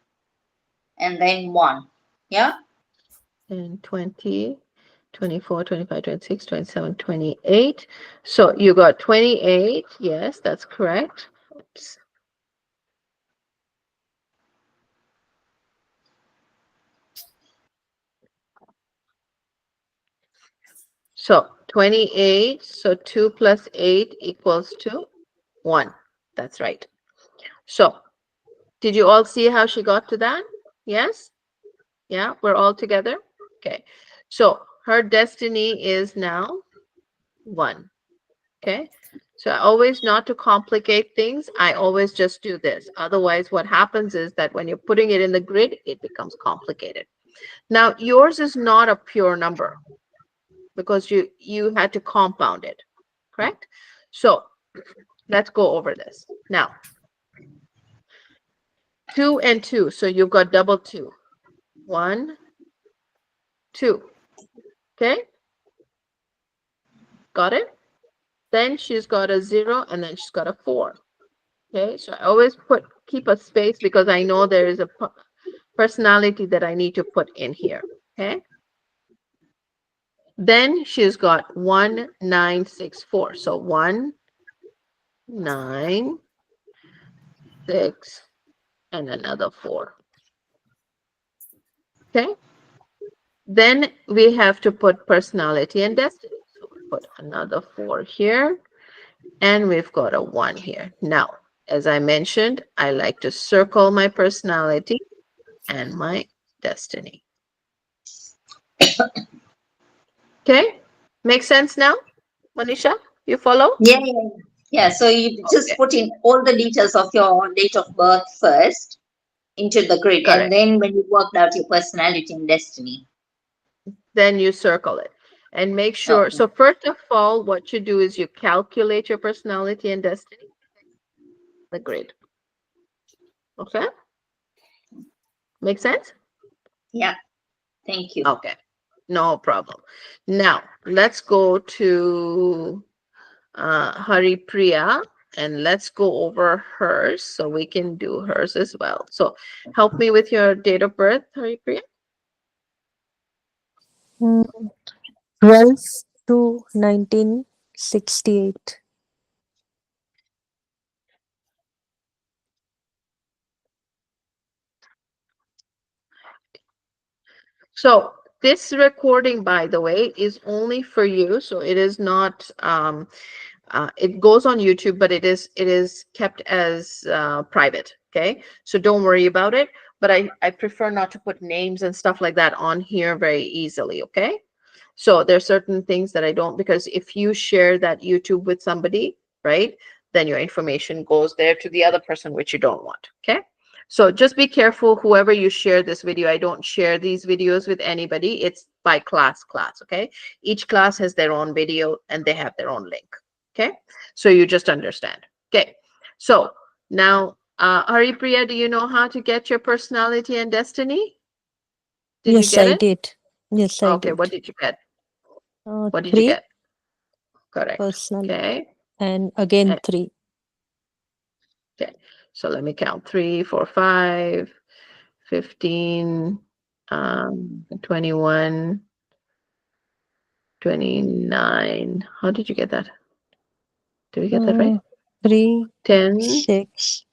and then 1. Yeah? And 20, 24, 25, 26, 27, 28. So you got 28. Yes, that's correct. Oops. So 28. So 2 plus 8 equals to 1. That's right. So did you all see how she got to that? Yes? Yeah, we're all together? Okay. So her destiny is now 1. Okay. So I always, not to complicate things, I always just do this. Otherwise, what happens is that when you're putting it in the grid, it becomes complicated. Now, yours is not a pure number because you had to compound it, correct? So let's go over this. Now, 2 and 2. So you've got double 2. 1, 2. Okay. Got it? Then she's got a 0 and then she's got a 4. Okay. So I always keep a space because I know there is a personality that I need to put in here. Okay. Then she's got 1964. So 1, 9, 6, and another 4. Okay. Then we have to put personality and destiny. So we put another 4 here, and we've got a 1 here. Now, as I mentioned, I like to circle my personality and my destiny. Okay. Makes sense now, Manisha? You follow? Yeah, yeah, yeah. Yeah, so you just Okay. put in all the details of your date of birth first into the grid, and Correct. then when you worked out your personality and destiny. Then you circle it. And make sure, Okay. so first of all, what you do is you calculate your personality and destiny, the grid. Okay? Make sense? Yeah. Thank you. Okay. No problem. Now, let's go to Hari Priya, and let's go over hers so we can do hers as well. So help me with your date of birth, Hari Priya. Mm, 12 to 1968. So this recording, by the way, is only for you. So it is not it goes on YouTube, but it is kept as private. Okay, so don't worry about it. But I prefer not to put names and stuff like that on here very easily. Okay, so there's certain things that I don't, because if you share that YouTube with somebody, right, then your information goes there to the other person, which you don't want. Okay, so just be careful, whoever you share this video. I don't share these videos with anybody. It's by class. Okay, each class has their own video and they have their own link. Okay, so you just understand. Okay, so now Haripriya, do you know how to get your personality and destiny? Did you Yes, get I it? did. Yes, I Okay, what did. did you get? What did you 3 get? Correct. personal Okay. and again And, 3. okay. So let me count 3, 4, 5, 15, 21, 29. How did you get that? Did we get that right? 3, 10, 6.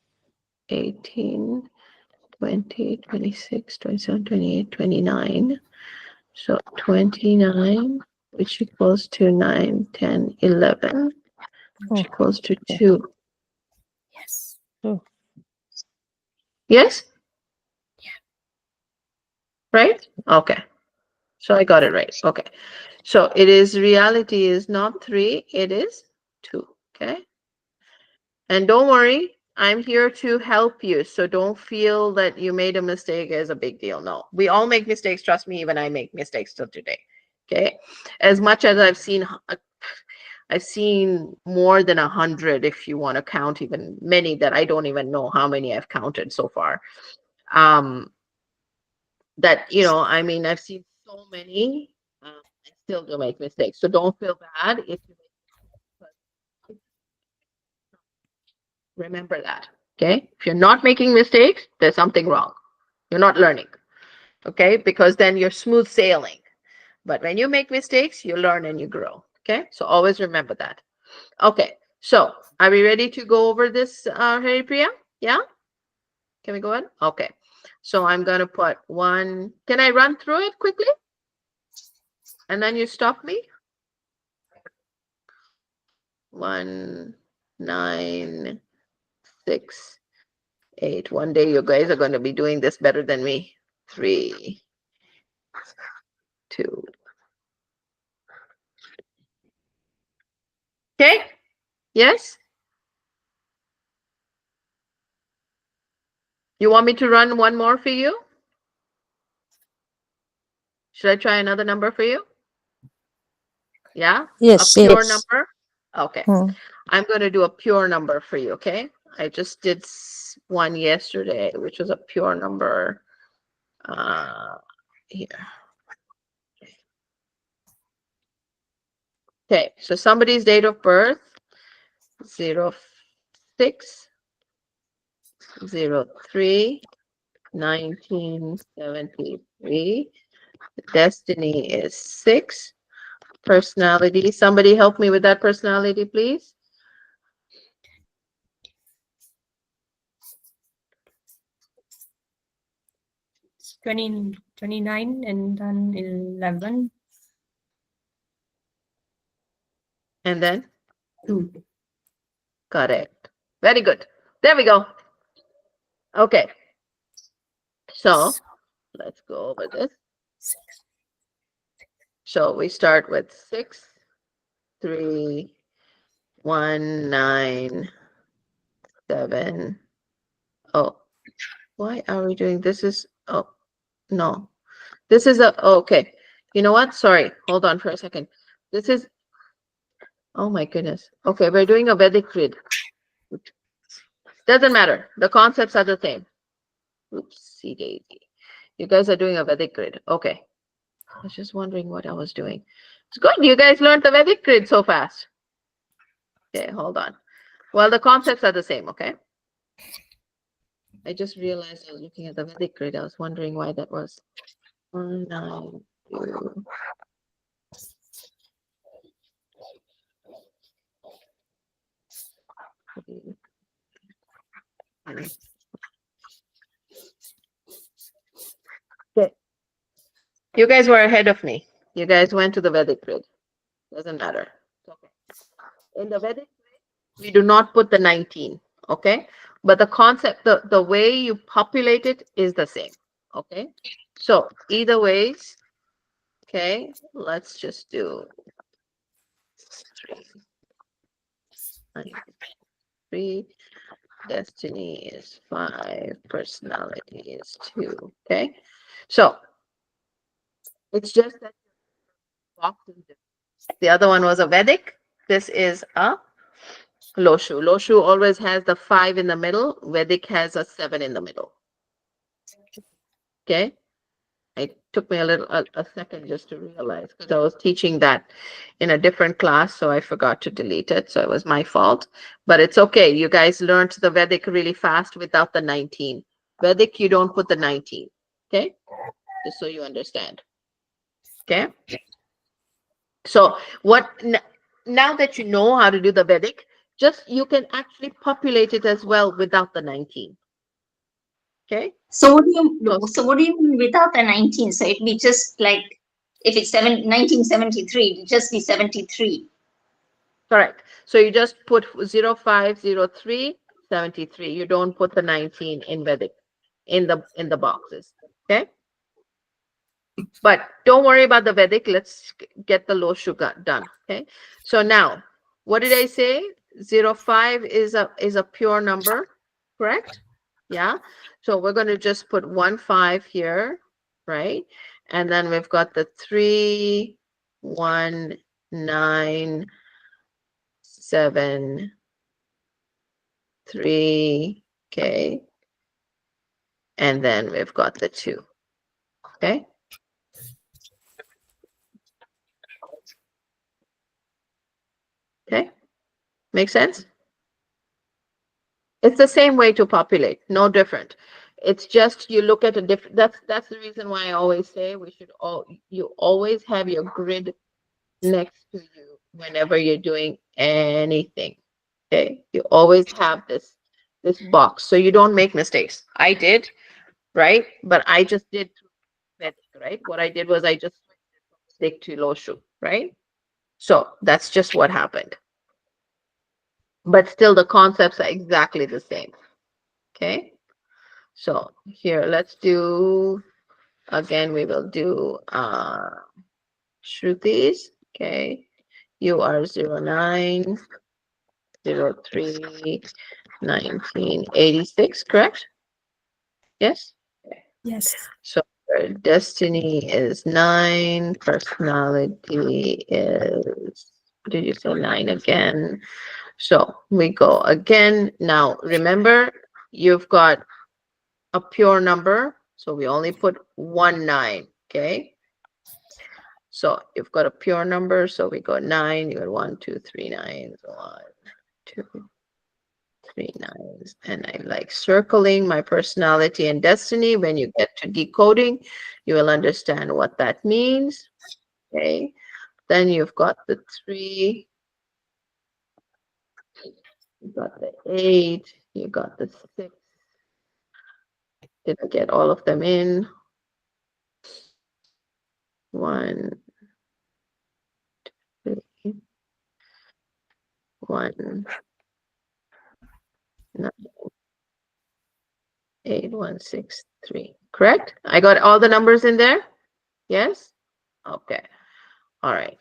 18, 20, 26, 27, 28, 29. So 29, which equals to 9, 10, 11, which Oh, equals to okay. 2. Yes. Oh, Yes? Right? Okay. So I got it right. Okay. So it is, reality is not 3, it is 2. Okay. And don't worry, I'm here to help you. So don't feel that you made a mistake as a big deal. No, we all make mistakes. Trust me, even I make mistakes till today. Okay. As much as I've seen more than 100, if you want to count even many that I don't even know how many I've counted so far. Um, that, I mean, I've seen so many, I still do make mistakes. So don't feel bad if you make mistakes. Remember that. Okay. If you're not making mistakes, there's something wrong. You're not learning. Okay. Because then you're smooth sailing. But when you make mistakes, you learn and you grow. Okay. So always remember that. Okay. So are we ready to go over this, Hari Priya? Yeah. Can we go ahead? Okay. So I'm going to put 1. Can I run through it quickly? And then you stop me? 1, 9, 6, 8. One day you guys are going to be doing this better than me. 3, 2. Okay. Yes. You want me to run one more for you? Should I try another number for you? Yeah. A yes, pure yes. number. Okay. Hmm. I'm going to do a pure number for you. Okay. I just did one yesterday, which was a pure number. Here. Okay. So somebody's date of birth, 06, 03, 1973. Destiny is 6. Personality. Somebody help me with that personality, please. 29 and then 11. And then 2. correct. Very good. There we go. Okay. So let's go over this. So we start with 6, 3, 1, 9, 7. Oh, why are we doing this? Is, oh, no. This is a, okay. You know what? Sorry. Hold on for a second. This is, oh my goodness. Okay, we're doing a Vedic grid. Doesn't matter. The concepts are the same. Oopsie daisy. You guys are doing a Vedic grid. Okay. I was just wondering what I was doing. It's good. You guys learned the Vedic grid so fast. Okay, hold on. Well, the concepts are the same, okay? I just realized I was looking at the Vedic grid. I was wondering why that was. 1, 9, 2. Okay. You guys were ahead of me. You guys went to the Vedic grid. Doesn't matter. It's okay. In the Vedic grid, we do not put the 19, okay? But the concept, the way you populate it is the same, okay? So either ways, okay, let's just do 3, 9, 3. Destiny is 5. Personality is 2. Okay. So it's just that box is different. The other one was a Vedic. This is a Loshu. Loshu always has the 5 in the middle. Vedic has a 7 in the middle. Okay. It took me a second just to realize because I was teaching that in a different class, so I forgot to delete it. So it was my fault. But it's okay. You guys learned the Vedic really fast without the 19. Vedic, you don't put the 19. Okay? Just so you understand. Okay? So now that you know how to do the Vedic, just you can actually populate it as well without the 19. Okay? So what do you So so what do you mean without the 19? So it'd be just like if it's 1973, it'd just be 73. correct. So you just put 0503 73. You don't put the 19 in Vedic in the boxes. Okay. But don't worry about the Vedic. Let's get the low sugar done. Okay. So now, what did I say? 05 is a pure number, correct? Yeah. So we're going to just put 15 here, right? And then we've got the 3, 1, 9, 7, 3. Okay. And then we've got the 2. Okay. Okay. Make sense? It's the same way to populate, no different. It's just you look at a different, that's the reason why I always say you always have your grid next to you whenever you're doing anything. Okay. You always have this box so you don't make mistakes. I did, right? But I just did Vedic, right? What I did was I just stick to Loshu, right? So that's just what happened. But still the concepts are exactly the same. Okay. So here, let's do, again, we will do Shrutis. Okay. You are 09, 03, 1986, correct? Yes. Yes. So destiny is 9. Personality is, did you say 9 again? So we go again. Now remember, you've got a pure number, so we only put 1 9. Okay. So you've got a pure number, so we go 9. You got 1, 2, 3 9s. 1, 2, 3 9s. And I like circling my personality and destiny. When you get to decoding, you will understand what that means. Okay. Then you've got the 3. You got the 8. You got the 6. Did I get all of them in? 1, 2, 1, 9, 8, 1, 6, 3. Correct? I got all the numbers in there? Yes? Okay. All right.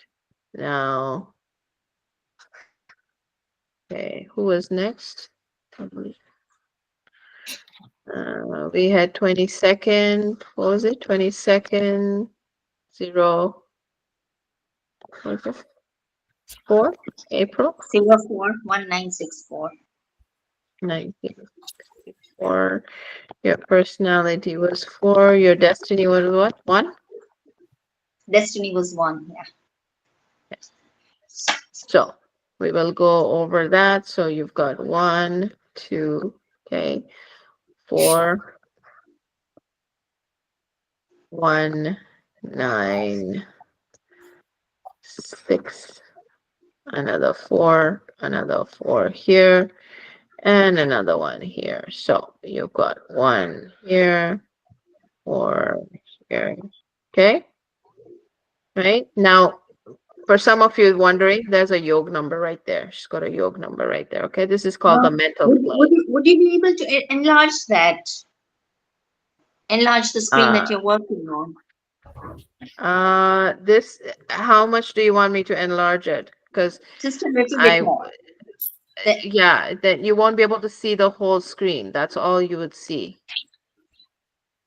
Now, okay, who was next? We had 22nd. What was it? 22nd, 0. What's this? 4 April 1964. 1964. Your personality was 4. Your destiny was what? 1? Destiny was 1. Yeah. Yes. So we will go over that. So you've got 1, 2, okay, 4, 1, 9, 6, another 4 here, and another one here. So you've got 1 here, 4 here. Okay. Right now, for some of you wondering, there's a yog number right there. She's got a yog number right there. Okay, this is called the mental plane. Would you be able to enlarge that? Enlarge the screen that Uh, you're working on? this. How much do you want me to enlarge it? Because Just a little bit I, more. That, yeah, that you won't be able to see the whole screen. That's all you would see.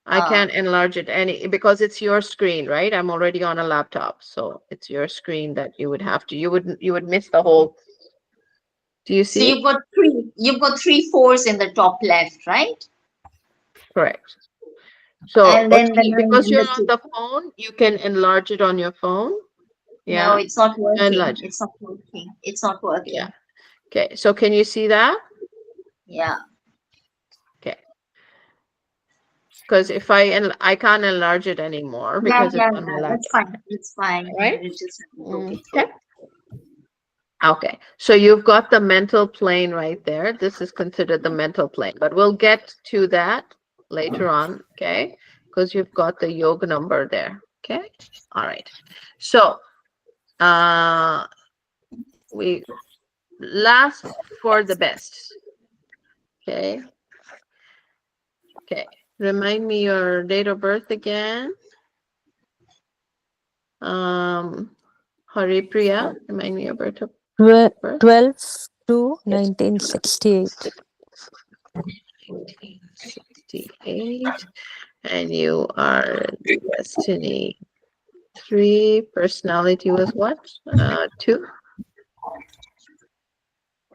I uh, can't enlarge it any because it's your screen, right? I'm already on a laptop, so it's your screen that you would have to. You would miss the whole. Do you so see it? you've got three fours in the top left, right? Correct. So, And then the okay, nine because and you're the on two. the phone, you can enlarge it on your phone. No, Yeah, it's not working. enlarge it. It's not working. It's not Yeah. working. Okay. So, can you see that? Yeah. Okay. Because if I can't enlarge it anymore Yeah, because it's yeah, on my yeah. That's laptop. fine. It's fine. All right. You just have to poke it Okay. through. Okay. So you've got the mental plane right there. This is considered the mental plane, but we'll get to that later on. Okay. Because you've got the yoga number there. Okay. All right. So, uh, we last for the best. Okay. Okay. Remind me your date of birth again. Haripriya, remind me your birth. 12 to Yes. 1968. 1968. And you are destiny 3. Personality was what? 2.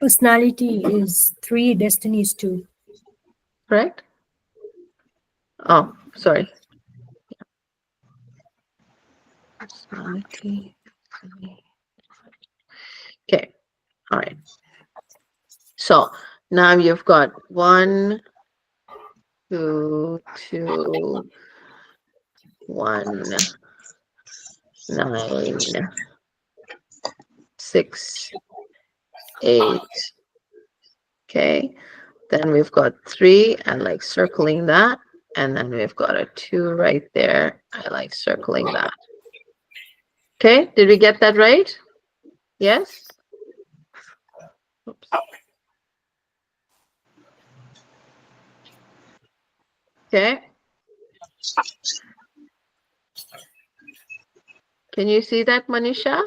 Personality is 3, destiny is 2. Correct? Oh, sorry. Personality. Okay. All right. So now you've got 1, 2, 2, 1, 9, 6, 8. Okay. Then we've got 3. I like circling that. And then we've got a 2 right there. I like circling that. Okay. Did we get that right? Yes? Oops. Okay. Can you see that, Manisha?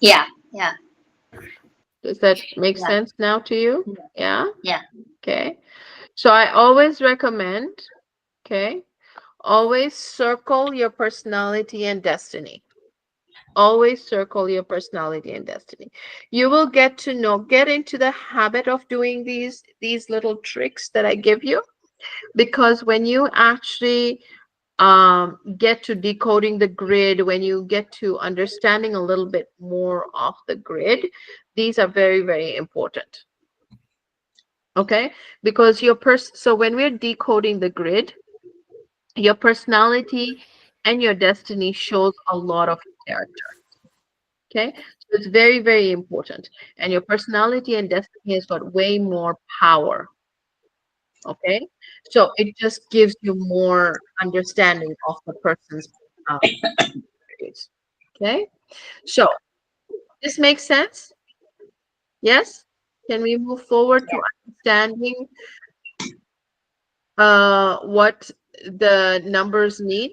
Yeah, yeah, Does that make yeah, sense now to you? Yeah? yeah. Okay. So I always recommend, okay, always circle your personality and destiny. Always circle your personality and destiny. You will get to know, get into the habit of doing these little tricks that I give you, because when you actually get to decoding the grid, when you get to understanding a little bit more of the grid, these are very, very important. Okay, because so when we're decoding the grid, your personality and your destiny shows a lot of character. Okay, so it's very, very important, and your personality and destiny has got way more power. Okay, so it just gives you more understanding of the person's traits. Okay, so this makes sense. Yes, can we move forward to understanding what the numbers need?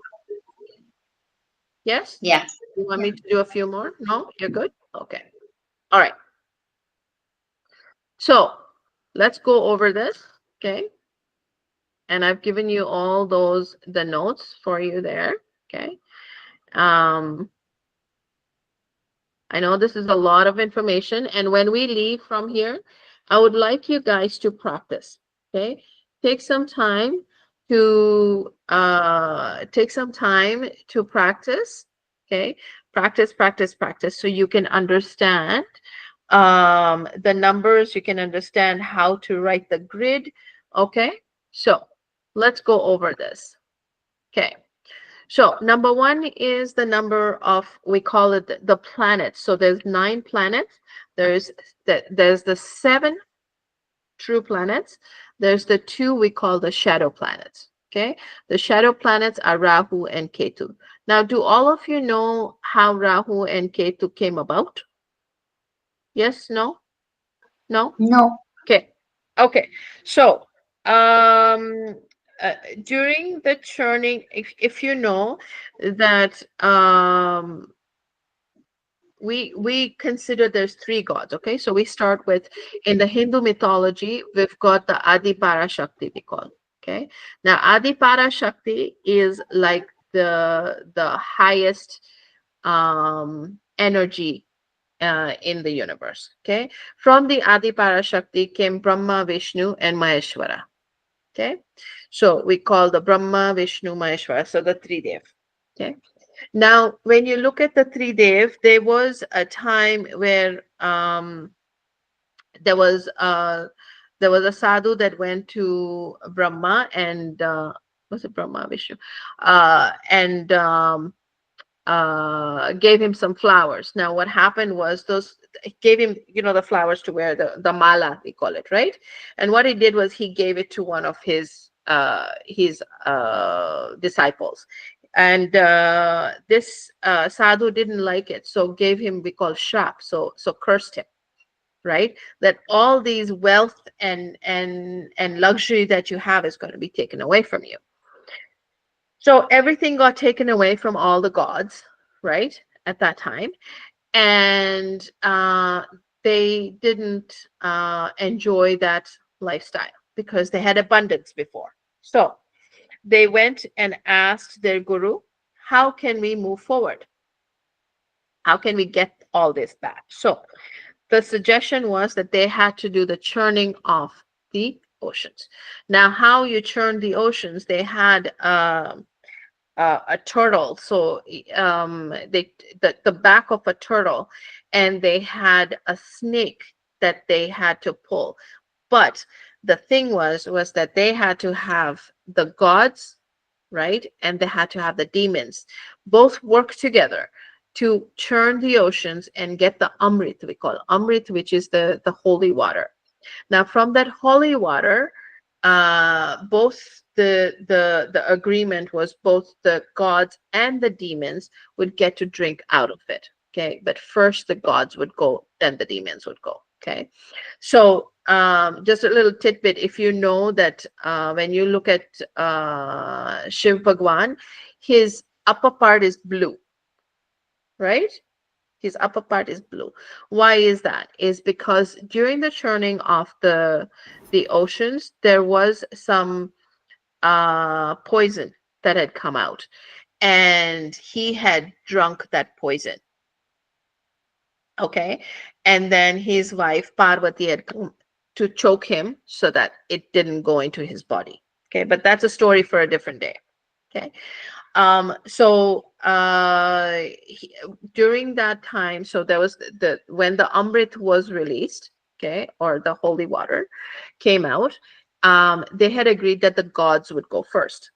Yes, Yeah. you want me to do a few more? No, you're good. Okay, all right. So let's go over this. Okay, and I've given you all the notes for you there. Okay. Um, I know this is a lot of information, and when we leave from here, I would like you guys to practice. Okay, take some time to practice. Okay, practice, practice, practice, so you can understand the numbers. You can understand how to write the grid. Okay, so let's go over this. Okay. So number one is the number of, we call it the planets. So there's 9 planets. There's the 7 true planets. There's the 2 we call the shadow planets. Okay. The shadow planets are Rahu and Ketu. Now, do all of you know how Rahu and Ketu came about? Yes, no, no? No. Okay. Okay. So, um, during the churning, if you know that we consider there's 3 gods. Okay, so we start with, in the Hindu mythology, we've got the Adi Parashakti, we call. Okay, now Adi Parashakti is like the highest energy in the universe. Okay, from the Adi Parashakti came Brahma, Vishnu, and Maheshwara. Okay, so we call the Brahma, Vishnu, Maheshwara, so the 3 Dev. Okay, now when you look at the 3 Dev, there was a time where there was uh there was a sadhu that went to Brahma, and was it Brahma, Vishnu, and gave him some flowers. Now, what happened was, those gave him, the flowers to wear, the mala, we call it, right? And what he did was, he gave it to one of his disciples, and this sadhu didn't like it, so gave him, we call shap, so cursed him, right? That all these wealth and luxury that you have is going to be taken away from you. So everything got taken away from all the gods, right, at that time. And they didn't enjoy that lifestyle because they had abundance before. So they went and asked their guru, how can we move forward? How can we get all this back? So the suggestion was that they had to do the churning of the oceans. Now, how you churn the oceans, they had a turtle. So the back of a turtle, and they had a snake that they had to pull. But the thing was that they had to have the gods, right, and they had to have the demons both work together to churn the oceans and get the amrit, we call it amrit, which is the holy water. Now, from that holy water, both the agreement was both the gods and the demons would get to drink out of it. Okay, but first the gods would go, then the demons would go. Okay, so just a little tidbit: if you know that when you look at Shiv Bhagwan, his upper part is blue, right? His upper part is blue. Why is that? Is because during the churning of the oceans, there was some poison that had come out, and he had drunk that poison. Okay, and then his wife Parvati had come to choke him so that it didn't go into his body. Okay, but that's a story for a different day. Okay, so during that time, so there was when the Amrit was released, okay, or the holy water came out, they had agreed that the gods would go first.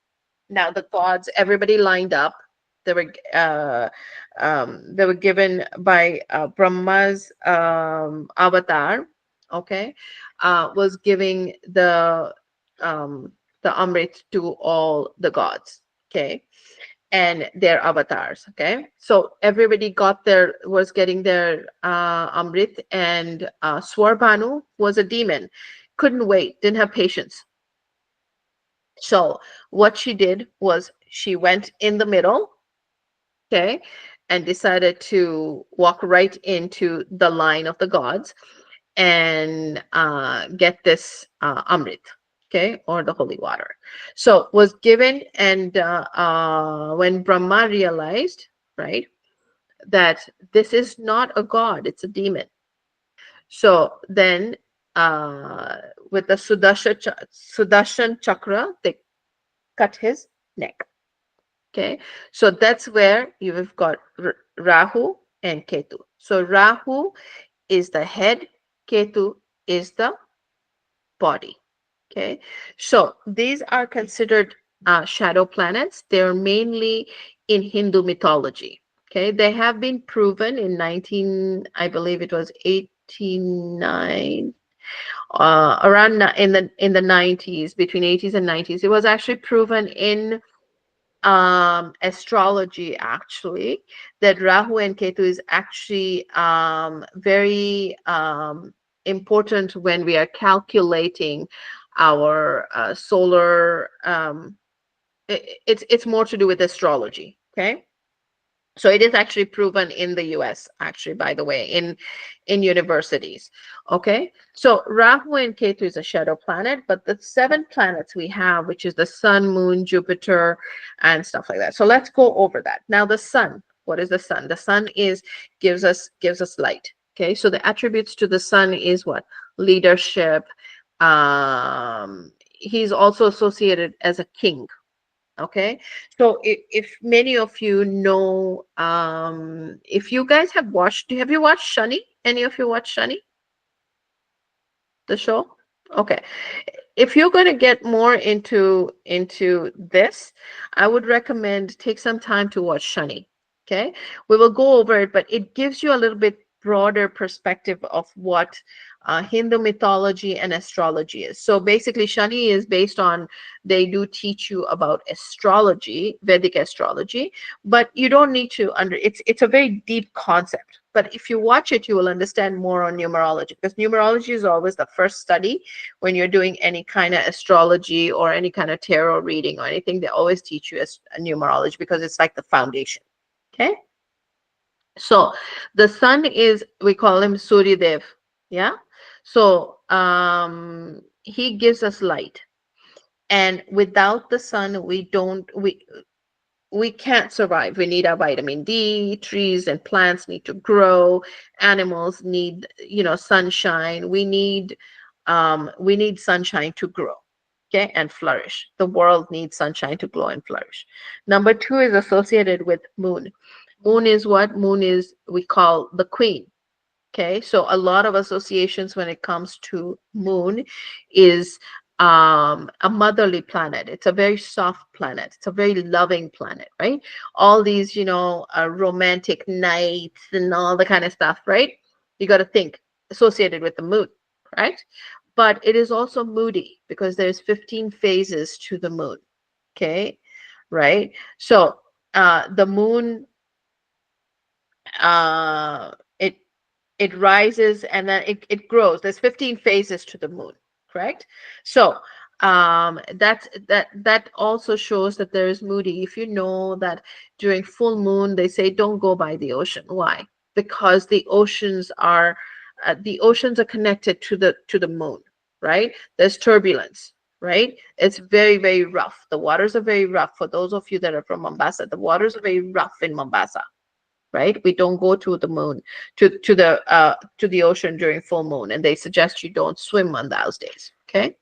Now the gods, everybody lined up. They were they were given by Brahma's avatar, okay, was giving the Amrit to all the gods, okay, and their avatars. Okay, so everybody was getting their Amrit, and Swarbhanu was a demon, couldn't wait, didn't have patience. So what she did was, she went in the middle, okay, and decided to walk right into the line of the gods and get this Amrit, okay, or the holy water. So was given, and when Brahma realized, right, that this is not a god, it's a demon. So then, uh, with the Sudarshan chakra, they cut his neck. Okay, so that's where you've got Rahu and Ketu. So Rahu is the head, Ketu is the body. Okay, so these are considered shadow planets. They're mainly in Hindu mythology. Okay, they have been proven in I believe it was 89, around in the 90s, between 80s and 90s. It was actually proven in astrology, actually, that Rahu and Ketu is actually very important when we are calculating our solar it's more to do with astrology. Okay, so it is actually proven in the US, actually, by the way, in universities. Okay, so Rahu and Ketu is a shadow planet, but the 7 planets we have, which is the sun, moon, Jupiter, and stuff like that. So let's go over that. Now the sun, what is the sun? The sun is gives us light. Okay, so the attributes to the sun is what? Leadership. He's also associated as a king. Okay, so if many of you know, if you guys have you watched Shani? Any of you watched Shani, the show? Okay, if you're going to get more into this, I would recommend take some time to watch Shani. Okay, we will go over it, but it gives you a little bit broader perspective of what Hindu mythology and astrology is. So basically, Shani is based on, they do teach you about astrology, Vedic astrology, but you don't need to it's a very deep concept. But if you watch it, you will understand more on numerology, because numerology is always the first study when you're doing any kind of astrology or any kind of tarot reading or anything. They always teach you as a numerology because it's like the foundation. Okay, so the sun is, we call him Surya Dev. Yeah, so he gives us light, and without the sun we can't survive. We need our vitamin D. Trees and plants need to grow. Animals need, sunshine. We need sunshine to grow, okay, and flourish. The world needs sunshine to grow and flourish. Number 2 is associated with moon. Moon is what? Moon is, we call the queen. Okay, so a lot of associations when it comes to moon is a motherly planet. It's a very soft planet. It's a very loving planet, right? All these, romantic nights and all the kind of stuff, right? You got to think associated with the moon, right? But it is also moody because there's 15 phases to the moon. Okay, right? So the moon, uh, it it rises and then it grows. There's 15 phases to the moon, correct? So that also shows that there is moody. If you know that during full moon they say don't go by the ocean. Why? Because the oceans are connected to the moon, right? There's turbulence, right? It's very, very rough. The waters are very rough. For those of you that are from Mombasa, the waters are very rough in Mombasa, right? We don't go to the moon, to the ocean during full moon, and they suggest you don't swim on those days. Okay.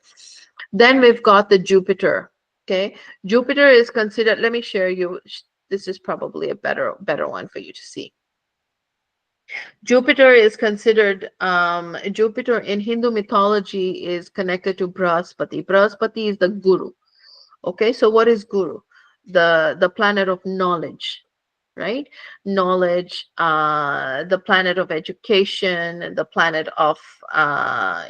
Then we've got the Jupiter. Okay, Jupiter is considered. Let me share you. This is probably a better one for you to see. Jupiter is considered. Jupiter in Hindu mythology is connected to Brahaspati. Brahaspati is the guru. Okay, so what is guru? The planet of knowledge, right? Knowledge, the planet of education, the planet of a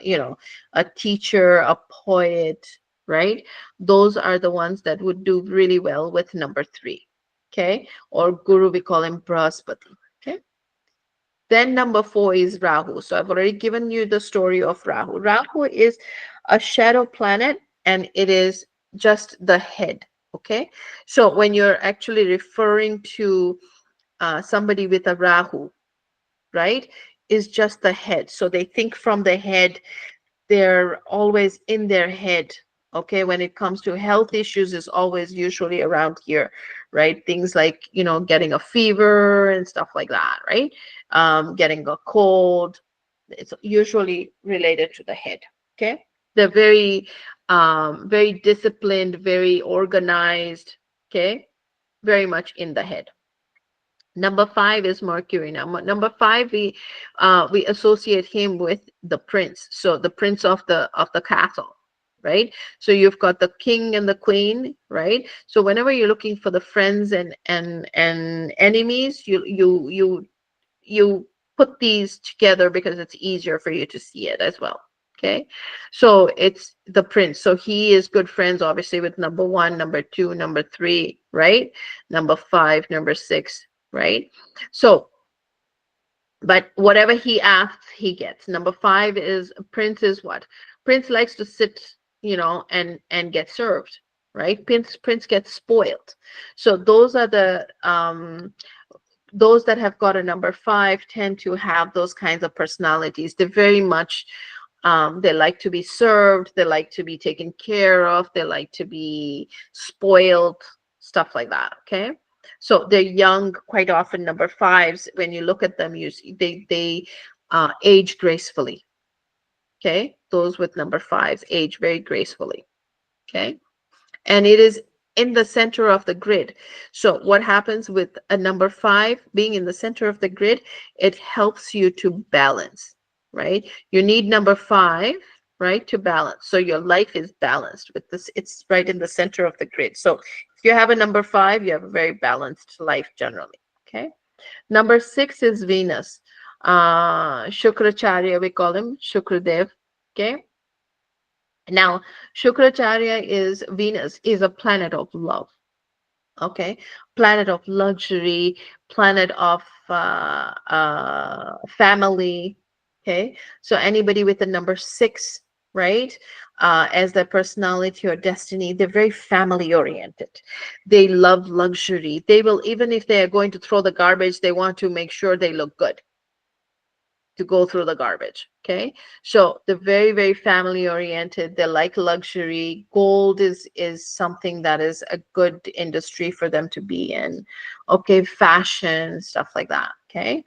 teacher, a poet, right? Those are the ones that would do really well with number 3. Okay, or guru, we call him Brahaspati. Okay, then number 4 is Rahu. So I've already given you the story of Rahu. Rahu is a shadow planet, and it is just the head. Okay, so when you're actually referring to somebody with a Rahu, right, is just the head. So they think from the head. They're always in their head. Okay, when it comes to health issues, is always usually around here, right? Things like, getting a fever and stuff like that, right? Getting a cold, it's usually related to the head. Okay, they're very disciplined, very organized. Okay, very much in the head. Number five is Mercury. Now, number five, we associate him with the prince. So the prince of the castle, right? So you've got the king and the queen, right? So whenever you're looking for the friends and enemies, you put these together because it's easier for you to see it as well. Okay, so it's the prince. So he is good friends, obviously, with number one, number two, number three, right? Number five, number six, right? So, but whatever he asks, he gets. Number five is prince is what? Prince likes to sit, and get served, right? Prince gets spoiled. So those that have got a number five tend to have those kinds of personalities. They're very much, they like to be served, they like to be taken care of, they like to be spoiled, stuff like that. Okay. So they're young, quite often number fives. When you look at them, you see they age gracefully. Okay. Those with number fives age very gracefully. Okay, and it is in the center of the grid. So what happens with a number five being in the center of the grid? It helps you to balance, right? You need number five, right, to balance. So your life is balanced with this. It's right in the center of the grid. So if you have a number five, you have a very balanced life generally. Okay. Number six is Venus. Shukracharya, we call him Shukradev. Okay. Now, Shukracharya is Venus, is a planet of love. Okay, planet of luxury, planet of family. Okay, so anybody with the number six, right, as their personality or destiny, they're very family oriented. They love luxury. They will, even if they are going to throw the garbage, they want to make sure they look good to go through the garbage. Okay, so they're very, very family oriented. They like luxury. Gold is something that is a good industry for them to be in. Okay, fashion, stuff like that. Okay,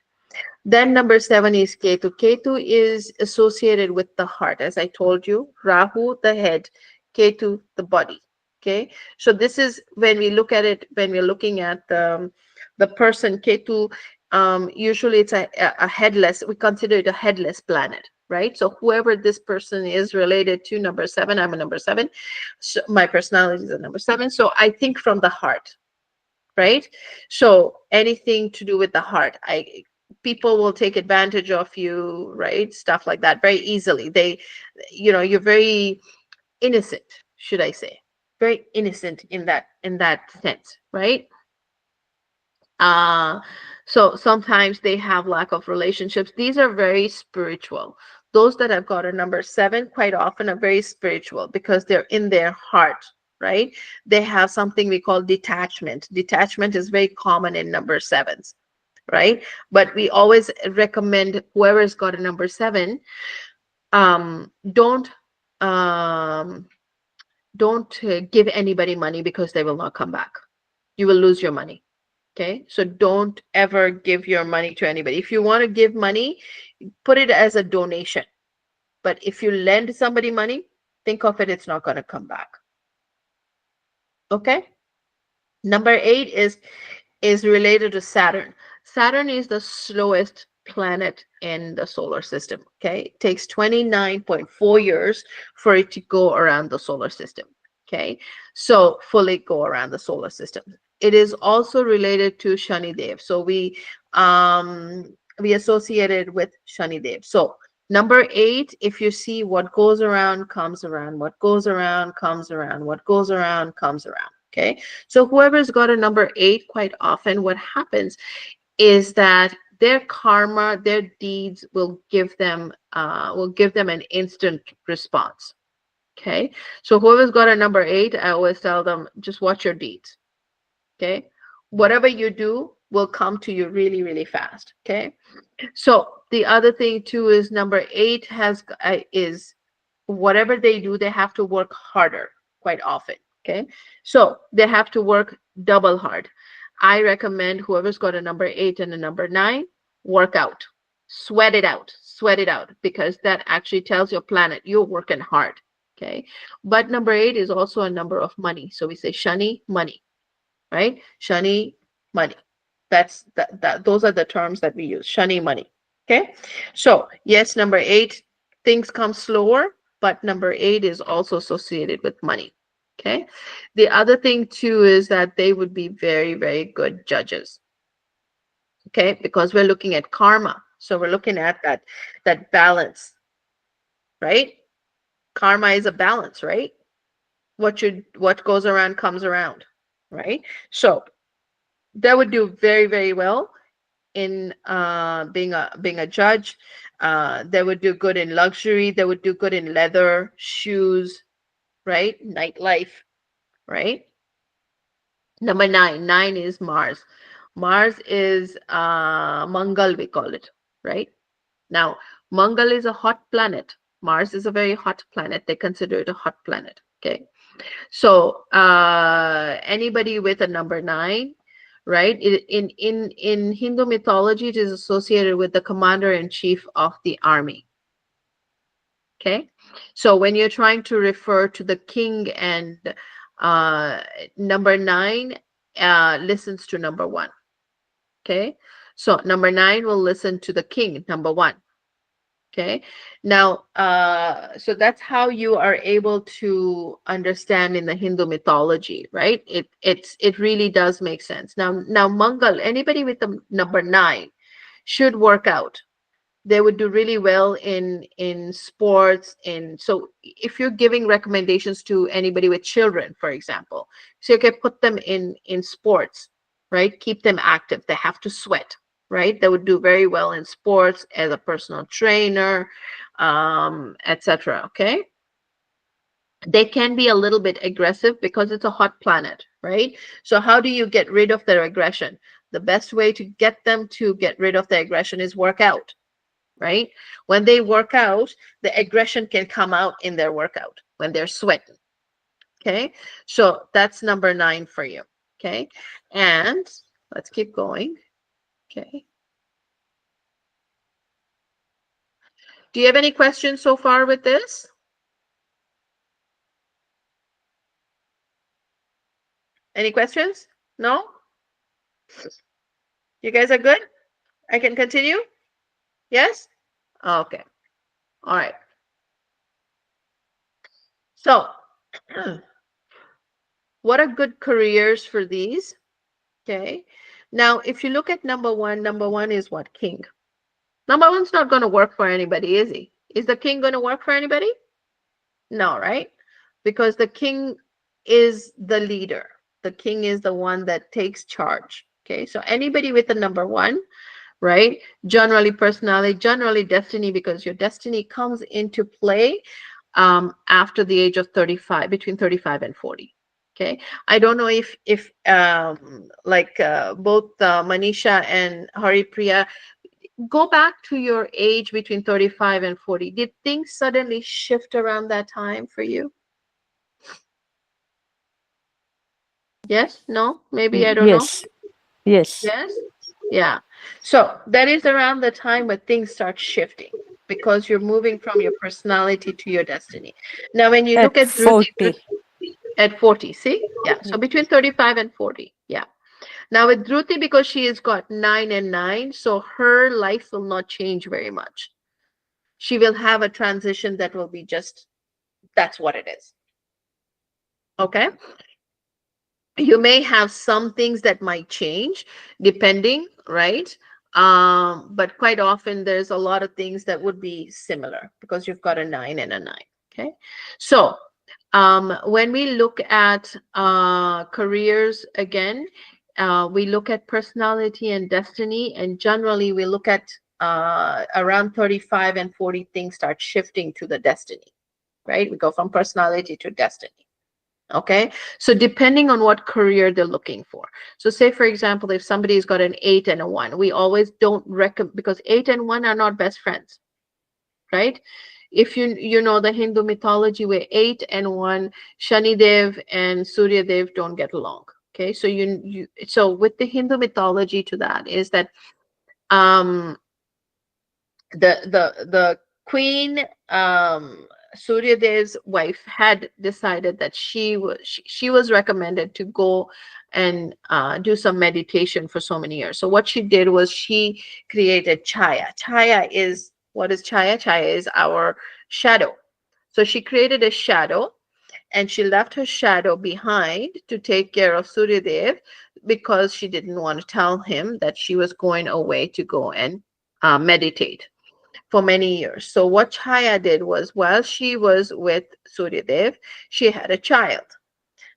then number seven is Ketu. Ketu is associated with the heart, as I told you. Rahu, the head. Ketu, the body. Okay, so this is when we look at it, when we're looking at the person. Ketu, usually it's a headless, we consider it a headless planet, right? So whoever this person is related to, number seven, I'm a number seven. So my personality is a number seven. So I think from the heart, right? So anything to do with the heart, people will take advantage of you, right? Stuff like that very easily. You're very innocent, should I say? Very innocent in that sense, right? uh so sometimes they have lack of relationships. These are very spiritual. Those that have got a number seven quite often are very spiritual because they're in their heart, right? They have something we call detachment. Detachment is very common in number sevens, right? But we always recommend whoever's got a number seven, don't um don't give anybody money because they will not come back. You will lose your money. Okay, so don't ever give your money to anybody. If you want to give money, put it as a donation. But if you lend somebody money, think of it, it's not going to come back. Okay. Number eight is related to Saturn. Saturn is the slowest planet in the solar system. Okay, it takes 29.4 years for it to go around the solar system. Okay, so fully go around the solar system. It is also related to Shani Dev. So we associated with Shani Dev. So number eight, if you see what goes around comes around, what goes around comes around, what goes around comes around. Okay, so whoever's got a number eight, quite often what happens is that their karma, their deeds will give them an instant response. Okay, so whoever's got a number eight, I always tell them, just watch your deeds. Okay, whatever you do will come to you really, really fast. Okay, so the other thing too is number eight is whatever they do, they have to work harder quite often. Okay. So they have to work double hard. I recommend whoever's got a number 8 and a number 9, work out, sweat it out, because that actually tells your planet you're working hard. Okay. But number 8 is also a number of money. So we say Shani, money, right? Shani, money. Those are the terms that we use. Shani, money. Okay. So yes, number 8, things come slower, but number 8 is also associated with money. Okay. The other thing too is that they would be very, very good judges. Okay, because we're looking at karma. So we're looking at that balance, right? Karma is a balance, right? What goes around comes around, right? So that would do very, very well in being a judge. They would do good in luxury. They would do good in leather, shoes, right? Nightlife, right? Number 9, 9 is Mars. Mars is Mangal, we call it, right? Now, Mangal is a hot planet. Mars is a very hot planet. They consider it a hot planet. Okay. So anybody with a number 9, right? In Hindu mythology, it is associated with the commander in chief of the army. Okay. So when you're trying to refer to the king, and uh, number 9 listens to number 1. Okay. So number 9 will listen to the king, number 1. Okay. Now, so that's how you are able to understand in the Hindu mythology, right? It really does make sense. Now Mangal, anybody with the number 9 should work out. They would do really well in sports. And so if you're giving recommendations to anybody with children, for example, so you can put them in sports, right? Keep them active. They have to sweat, right? They would do very well in sports as a personal trainer, etc. Okay. They can be a little bit aggressive because it's a hot planet, right? So how do you get rid of their aggression? The best way to get them to get rid of their aggression is work out, right? When they work out, the aggression can come out in their workout when they're sweating. Okay. So that's number 9 for you. Okay. And let's keep going. Okay. Do you have any questions so far with this? Any questions? No? You guys are good? I can continue? Yes? Okay. All right. So, what are good careers for these? Okay. Now, if you look at number one is what? King. Number one's not going to work for anybody, is he? Is the king going to work for anybody? No, right? Because the king is the leader. The king is the one that takes charge. Okay. So anybody with a number 1, right? Generally personality, generally destiny, because your destiny comes into play after the age of 35, between 35 and 40. Okay. I don't know if like both Manisha and Haripriya, go back to your age between 35 and 40. Did things suddenly shift around that time for you? Yes? No? Maybe, I don't know. Yes. Yes. Yes? Yeah. So that is around the time where things start shifting, because you're moving from your personality to your destiny. Now, when you look At at Dhruti 40. at 40, see? Yeah. So between 35 and 40. Yeah. Now with Dhruti, because she has got 9 and 9, so her life will not change very much. She will have a transition that will be just, that's what it is. Okay. You may have some things that might change depending, right? But quite often there's a lot of things that would be similar because you've got a 9 and a 9. Okay. So when we look at careers again, we look at personality and destiny, and generally we look at around 35 and 40, things start shifting to the destiny, right? We go from personality to destiny. Okay. So depending on what career they're looking for. So say, for example, if somebody's got an 8 and a 1, we always don't recommend, because 8 and 1 are not best friends, right? if you know the Hindu mythology, where 8 and 1, Shani Dev and Surya Dev don't get along. Okay, so so with the Hindu mythology to that is that um the queen, Surya Dev's wife, had decided that she was recommended to go and do some meditation for so many years. So what she did was she created chaya. Chaya is, what is chaya? Chaya is our shadow. So she created a shadow, and she left her shadow behind to take care of Surya Dev, because she didn't want to tell him that she was going away to go and meditate for many years. So what Chaya did was, while she was with Suryadev, she had a child.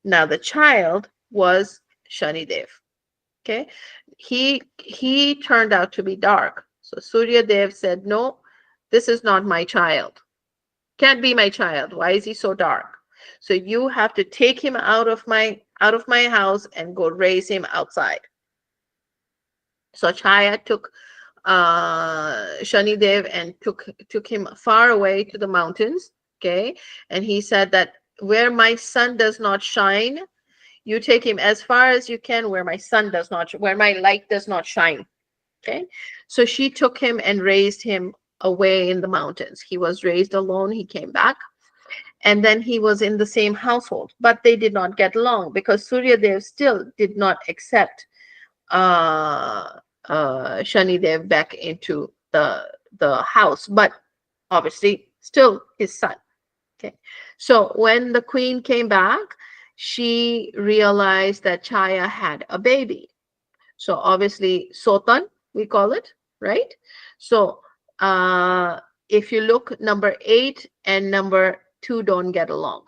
Now the child was Shanidev. Okay, he turned out to be dark. So Suryadev said, "No, this is not my child. Can't be my child. Why is he so dark? So you have to take him out of my house and go raise him outside." So Chaya took Shanidev and took him far away to the mountains. Okay, and he said that where my sun does not shine, you take him as far as you can where my sun does not, where my light does not shine. Okay, so she took him and raised him away in the mountains. He was raised alone. He came back, and then he was in the same household, but they did not get along because Surya Dev still did not accept uh, Shani Dev back into the house, but obviously still his son. Okay, so when the queen came back, she realized that Chaya had a baby. So obviously Sotan, we call it, right? So if you look, number 8 and number 2 don't get along,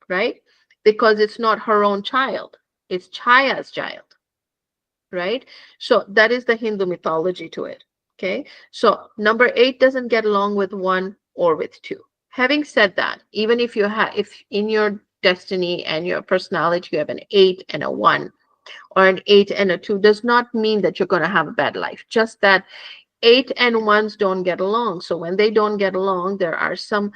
right? Because it's not her own child, it's Chaya's child, right? So that is the Hindu mythology to it. Okay, so number 8 doesn't get along with 1 or with 2. Having said that, even if you have, if in your destiny and your personality you have an 8 and a 1, or an 8 and a 2, does not mean that you're going to have a bad life. Just that 8 and 1s don't get along. So when they don't get along, there are some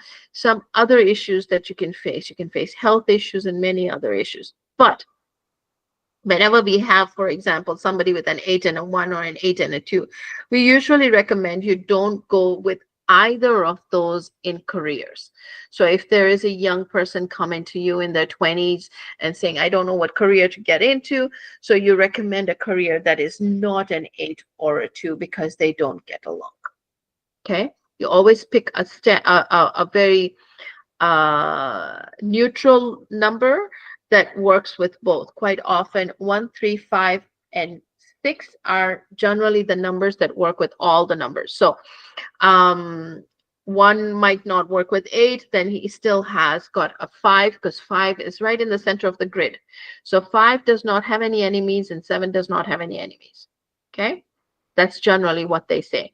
other issues that you can face. You can face health issues and many other issues. But whenever we have, for example, somebody with an 8 and a 1 or an 8 and a 2, we usually recommend you don't go with either of those in careers. So if there is a young person coming to you in their 20s and saying, I don't know what career to get into, so you recommend a career that is not an 8 or a 2, because they don't get along. Okay, you always pick a very neutral number that works with both. Quite often, 1, 3, 5, and 6 are generally the numbers that work with all the numbers. So 1 might not work with 8, then he still has got a 5, because 5 is right in the center of the grid. So 5 does not have any enemies and 7 does not have any enemies. Okay, that's generally what they say.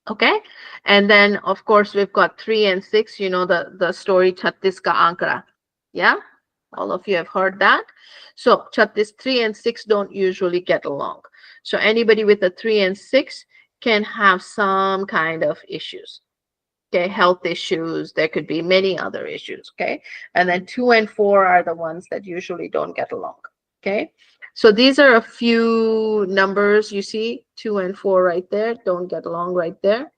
Okay, and then of course we've got 3 and 6. You know the story Chattis ka Ankara. Yeah, all of you have heard that. So Chattis, 3 and 6 don't usually get along. So anybody with a 3 and 6 can have some kind of issues. Okay, health issues. There could be many other issues. Okay, and then 2 and 4 are the ones that usually don't get along. Okay, so these are a few numbers. You see 2 and 4 right there don't get along right there,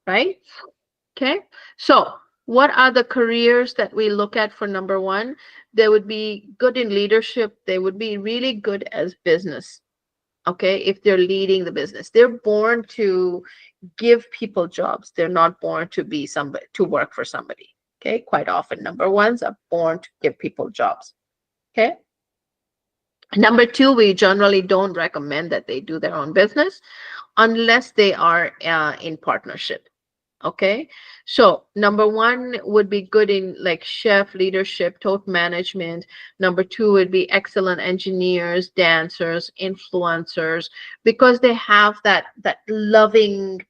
right? Okay, so what are the careers that we look at for number 1? They would be good in leadership. They would be really good as business. Okay, if they're leading the business, they're born to give people jobs. They're not born to be somebody, to work for somebody. Okay, quite often number 1s are born to give people jobs. Okay, number 2, we generally don't recommend that they do their own business unless they are in partnership. Okay, so number 1 would be good in like chef, leadership, top management. Number 2 would be excellent engineers, dancers, influencers, because they have that loving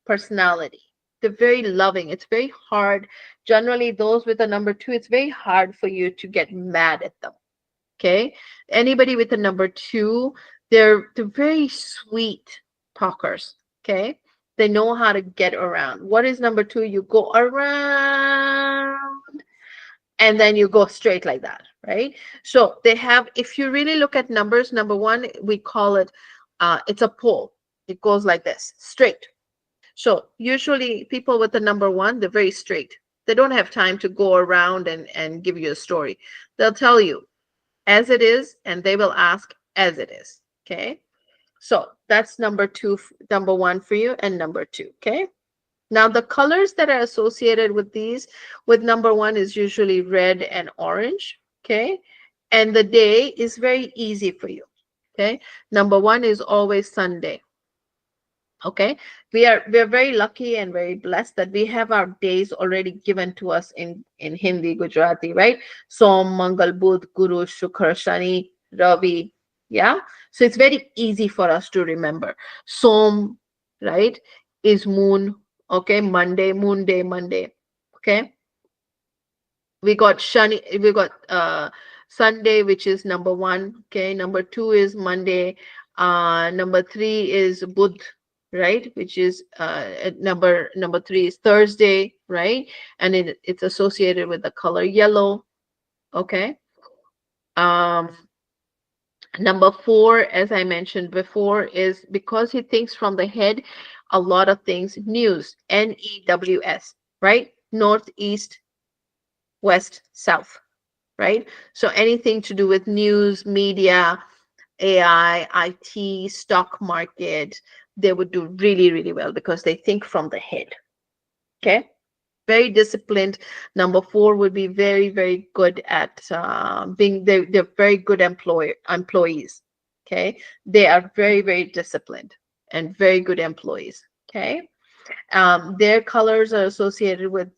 personality. They're very loving. It's very hard. Generally, those with a number 2, it's very hard for you to get mad at them. Okay, anybody with a number 2, they're very sweet talkers. Okay, They know how to get around. What is number two? You go around and then you go straight like that, right? So they have, if you really look at numbers, number one, we call it, it's a pole. It goes like this, straight. So usually people with the number one, they're very straight. They don't have time to go around and give you a story. They'll tell you as it is, and they will ask as it is. Okay. So that's number two, number one for you, and number two. Okay. Now the colors that are associated with these, with number one, is usually red and orange. Okay. And the day is very easy for you. Okay. Number one is always Sunday. Okay, we are very lucky and very blessed that we have our days already given to us in Hindi, Gujarati, right? Som, Mangal, Budh, Guru, Shukra, Shani, Ravi. Yeah, so it's very easy for us to remember. Som, right, is moon. Okay, Monday, moon day, Monday. Okay, we got Shani, we got Sunday, which is number one. Okay, number two is Monday. Number three is Budh, right? Which is number three is Thursday, right? And it's associated with the color yellow. Okay. Um, Number four, as I mentioned before, is because he thinks from the head, a lot of things, news, NEWS, right? North, east, west, south, right? So anything to do with news, media, AI, IT, stock market, they would do really, really well because they think from the head. Okay. Very disciplined. Number four would be very, very good at being, they're very good employees. Okay. They are very, very disciplined and very good employees. Okay. Their colors are associated with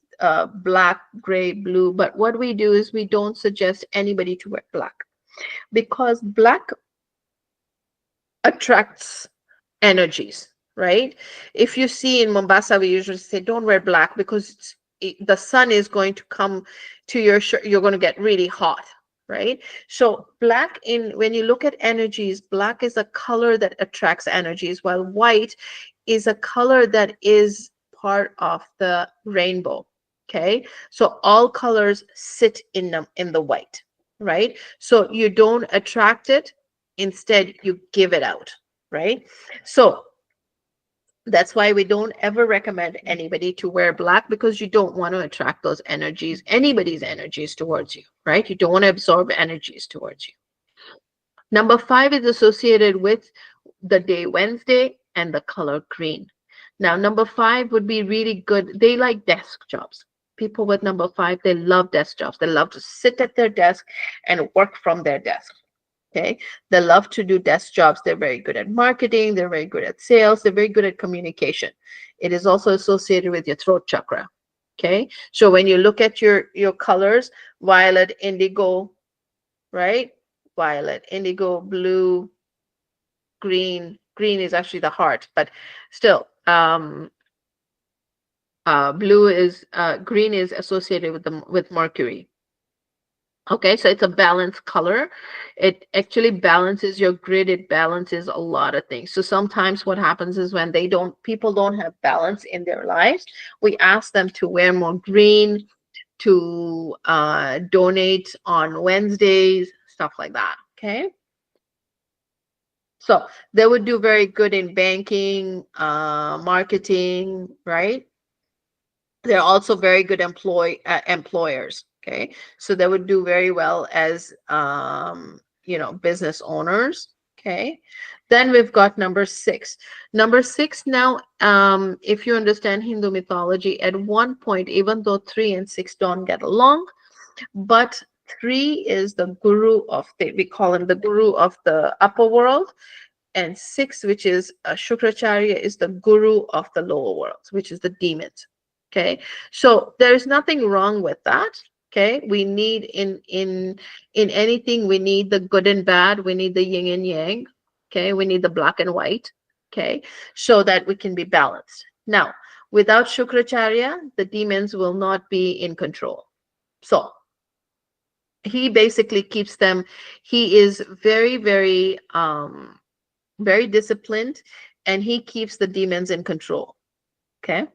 black, gray, blue. But what we do is we don't suggest anybody to wear black because black attracts energies, right? If you see in Mombasa, we usually say don't wear black because the sun is going to come to your shirt. You're going to get really hot, right? So black, in when you look at energies, black is a color that attracts energies, while white is a color that is part of the rainbow. Okay, so all colors sit in the white, right? So you don't attract it, instead you give it out, right? So that's why we don't ever recommend anybody to wear black, because you don't want to attract those energies, anybody's energies towards you, right? You don't want to absorb energies towards you. Number five is associated with the day Wednesday and the color green. Now, number five would be really good. They like desk jobs. People with number five, they love desk jobs. They love to sit at their desk and work from their desk. Okay, they love to do desk jobs. They're very good at marketing. They're very good at sales. They're very good at communication. It is also associated with your throat chakra. Okay, so when you look at your colors, violet, indigo, right? Violet, indigo, blue, green. Green is actually the heart, but still, blue is green is associated with Mercury. Okay, so it's a balanced color. It actually balances your grid. It balances a lot of things. So sometimes what happens is when people don't have balance in their lives, we ask them to wear more green, to donate on Wednesdays, stuff like that. Okay. So they would do very good in banking, marketing, right? They're also very good employers. Okay, so they would do very well as business owners. Okay, then we've got number six. Number six now, if you understand Hindu mythology, at one point, even though 3 and 6 don't get along, but 3 is the guru of we call him the guru of the upper world, and 6, which is Shukracharya, is the guru of the lower worlds, which is the demons. Okay, so there's nothing wrong with that. Okay, we need in anything, we need the good and bad, we need the yin and yang. Okay, we need the black and white. Okay, so that we can be balanced. Now, without Shukracharya, the demons will not be in control. So he basically keeps them. He is very, very very disciplined, and he keeps the demons in control. Okay.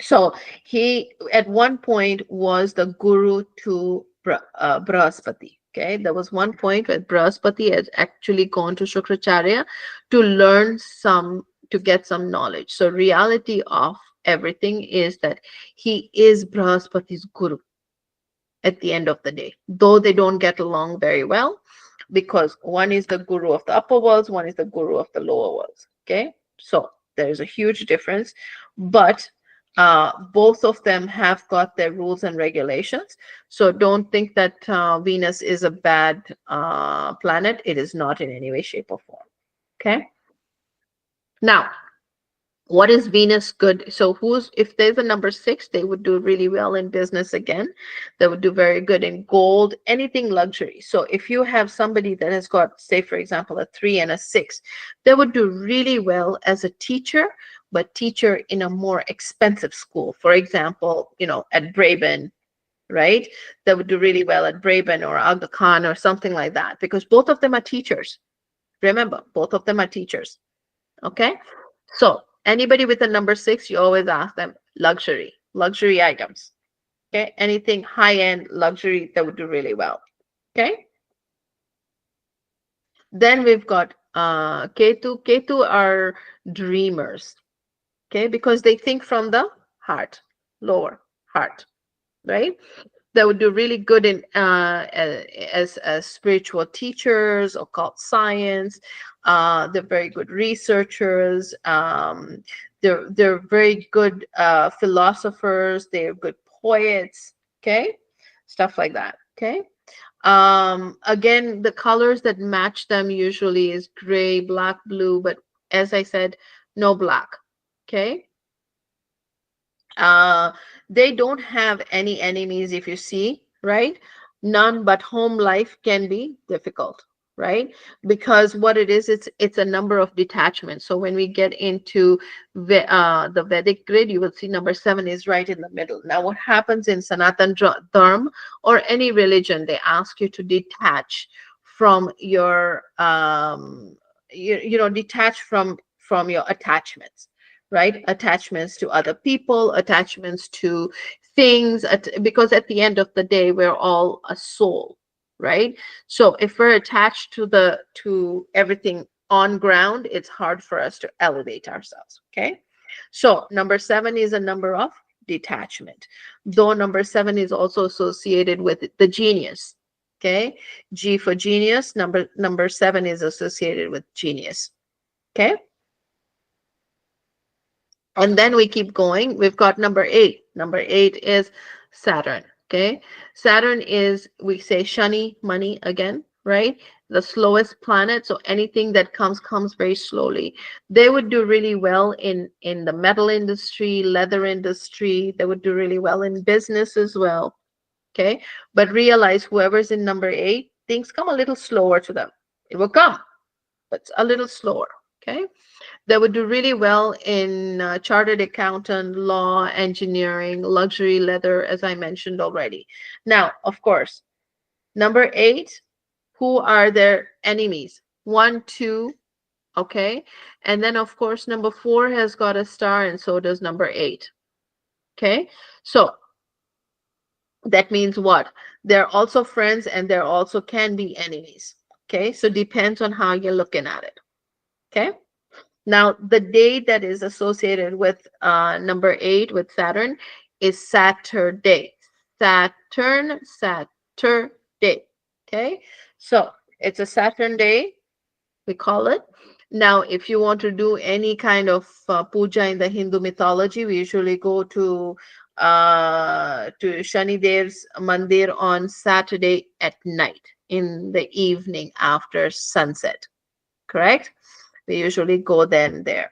So he at one point was the guru to Brahaspati. Okay, there was one point where Brahaspati has actually gone to Shukracharya to learn some, to get some knowledge. So reality of everything is that he is Brahaspati's guru at the end of the day, though they don't get along very well, because one is the guru of the upper worlds, one is the guru of the lower worlds. Okay, so there is a huge difference, but both of them have got their rules and regulations. So don't think that Venus is a bad planet. It is not in any way, shape, or form. Okay, now what is Venus good? So who's, if there's a number 6, they would do really well in business again. They would do very good in gold, anything luxury. So if you have somebody that has got, say, for example, a 3 and a 6, they would do really well as a teacher, but teacher in a more expensive school. For example, at Braben, right? They would do really well at Braben or Aga Khan or something like that, because both of them are teachers. Remember, both of them are teachers. Okay. So anybody with a number 6, you always ask them luxury items. Okay. Anything high end luxury, that would do really well. Okay. Then we've got Ketu. Ketu are dreamers. Okay. Because they think from the heart, lower heart, right? That would do really good in as spiritual teachers, occult science. They're very good researchers. They're very good philosophers. They're good poets. Okay, stuff like that. Okay. Again, the colors that match them usually is gray, black, blue, but as I said, no black. Okay. uh they don't have any enemies, if you see, right? None, but home life can be difficult, right? Because what it is, it's a number of detachments. So when we get into the Vedic grid, you will see number 7 is right in the middle. Now what happens in Sanatan Dharma or any religion, they ask you to detach from your detach from your attachments, right? Attachments to other people, attachments to things, because at the end of the day, we're all a soul, right? So if we're attached to everything on ground, it's hard for us to elevate ourselves. Okay. So number 7 is a number of detachment, though number 7 is also associated with the genius. Okay. G for genius. Number 7 is associated with genius. Okay. And then we keep going. We've got number 8. Number 8 is Saturn. Okay. Saturn is, we say Shani, money again, right? The slowest planet. So anything that comes very slowly. They would do really well in the metal industry, leather industry. They would do really well in business as well. Okay. But realize whoever's in number 8, things come a little slower to them. It will come, but it's a little slower. Okay. They would do really well in chartered accountant, law, engineering, luxury leather, as I mentioned already. Now, of course, number 8, who are their enemies? 1, 2, okay? And then, of course, number 4 has got a star, and so does number 8, okay? So that means what? They're also friends, and there also can be enemies, okay? So depends on how you're looking at it, okay? Now, the day that is associated with number 8 with Saturn is Saturday. Saturday. Okay, so it's a Saturn day, we call it. Now, if you want to do any kind of puja in the Hindu mythology, we usually go to Shani Dev's mandir on Saturday at night, in the evening after sunset. Correct? We usually go then there.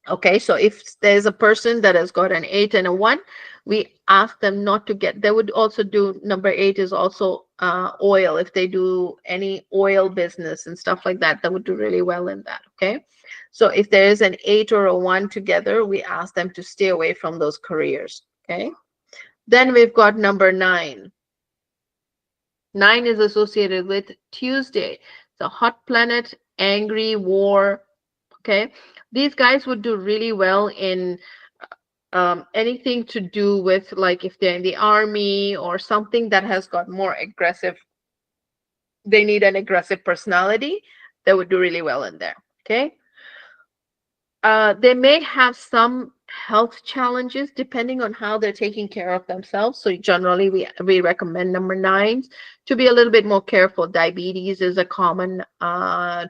Okay, so if there's a person that has got an 8 and a 1, we ask them not to get, they would also do, number 8 is also oil. If they do any oil business and stuff like that, they would do really well in that. Okay, so if there is an 8 or a 1 together, we ask them to stay away from those careers. Okay, then we've got number 9. 9 is associated with Tuesday. It's a hot planet, angry, war, Okay, these guys would do really well in anything to do with, like, if they're in the army or something that has got more aggressive, they need an aggressive personality, they would do really well in there. Okay, they may have some health challenges depending on how they're taking care of themselves. So generally, we recommend number nines to be a little bit more careful. Diabetes is a common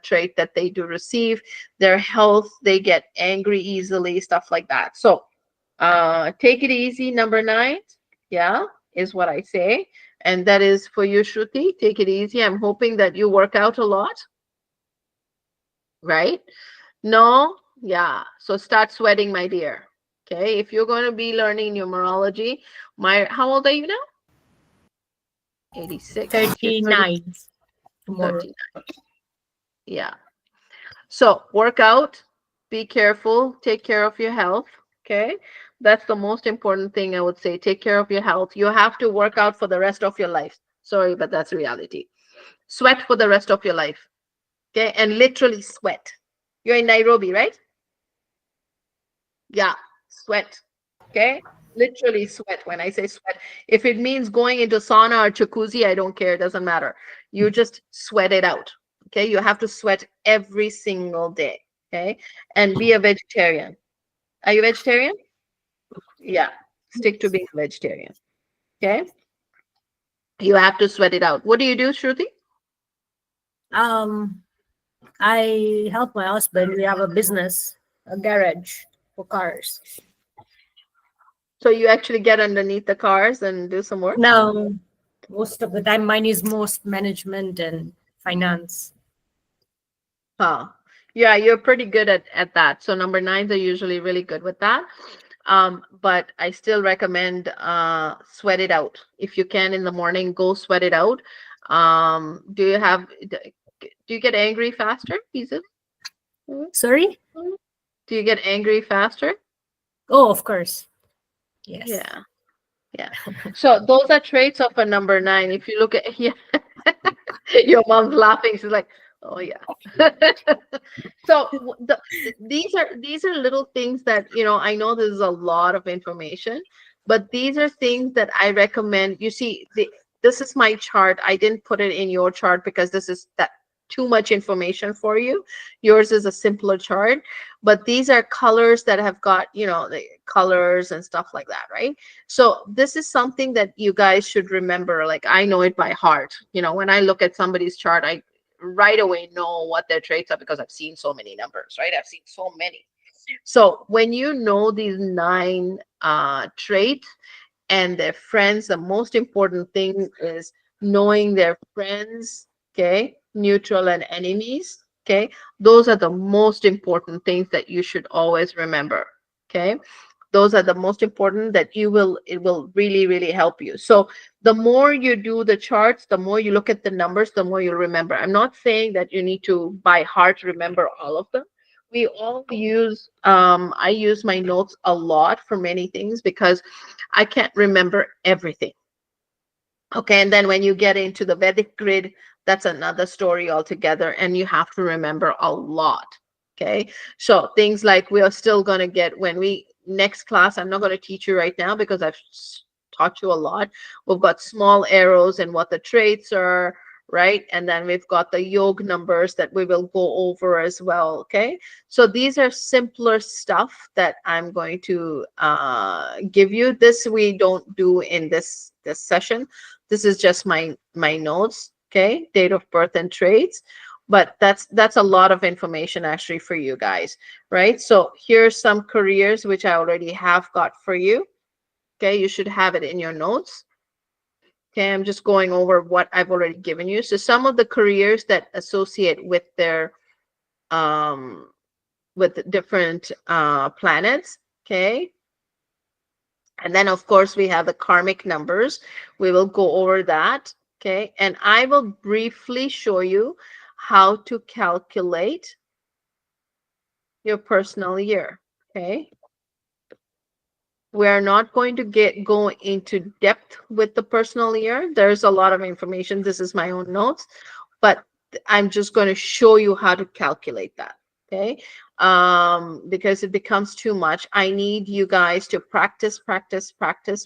trait that they do receive. Their health, they get angry easily, stuff like that. So take it easy, number nines. Yeah, is what I say. And that is for you, Shruti. Take it easy. I'm hoping that you work out a lot, right? No? Yeah. So start sweating, my dear. Okay. If you're going to be learning numerology, how old are you now? 86. You're 39 tomorrow. 39. Yeah. So work out, be careful, take care of your health. Okay. That's the most important thing I would say. Take care of your health. You have to work out for the rest of your life. Sorry, but that's reality. Sweat for the rest of your life. Okay. And literally sweat. You're in Nairobi, right? Yeah. Sweat. Okay. Literally sweat. When I say sweat, if it means going into sauna or jacuzzi, I don't care. It doesn't matter. You just sweat it out. Okay. You have to sweat every single day. Okay. And be a vegetarian. Are you vegetarian? Yeah. Stick to being a vegetarian. Okay. You have to sweat it out. What do you do, Shruti? Um, I help my husband. We have a business, a garage for cars. So you actually get underneath the cars and do some work? Now, most of the time, mine is most management and finance. Huh. Yeah, you're pretty good at that. So number nines are usually really good with that. But I still recommend sweat it out. If you can in the morning, go sweat it out. Do you get angry faster, Hazel? Sorry? Do you get angry faster? Oh, of course. Yes. Yeah. Yeah. So those are traits of a number nine. If you look at, yeah, your mom's laughing. She's like, oh yeah. So these are little things that, I know this is a lot of information, but these are things that I recommend. You see, this is my chart. I didn't put it in your chart because this is that too much information for you. Yours is a simpler chart, but these are colors that have got, the colors and stuff like that, right? So this is something that you guys should remember. Like, I know it by heart. When I look at somebody's chart, I right away know what their traits are because I've seen so many numbers, right? I've seen so many. So when you know these nine traits and their friends, the most important thing is knowing their friends, okay, neutral and enemies, okay. Those are the most important things that you should always remember, okay. Those are the most important that it will really, really help you. So the more you do the charts, the more you look at the numbers, the more you remember. I'm not saying that you need to by heart remember all of them. We all use I use my notes a lot for many things because I can't remember everything. Okay, and then when you get into the Vedic grid, that's another story altogether, and you have to remember a lot. Okay, so things like we are still going to get when we next class, I'm not going to teach you right now because I've taught you a lot. We've got small arrows and what the traits are, right? And then we've got the yog numbers that we will go over as well. Okay, so these are simpler stuff that I'm going to give you. This we don't do in this session. This is just my notes, okay? Date of birth and traits. But that's a lot of information actually for you guys, right? So here's some careers which I already have got for you. Okay, you should have it in your notes. Okay, I'm just going over what I've already given you. So some of the careers that associate with their with different planets, okay? And then, of course, we have the karmic numbers. We will go over that, okay? And I will briefly show you how to calculate your personal year, okay? We're not going to go into depth with the personal year. There's a lot of information. This is my own notes, but I'm just going to show you how to calculate that, okay? because it becomes too much. I need you guys to practice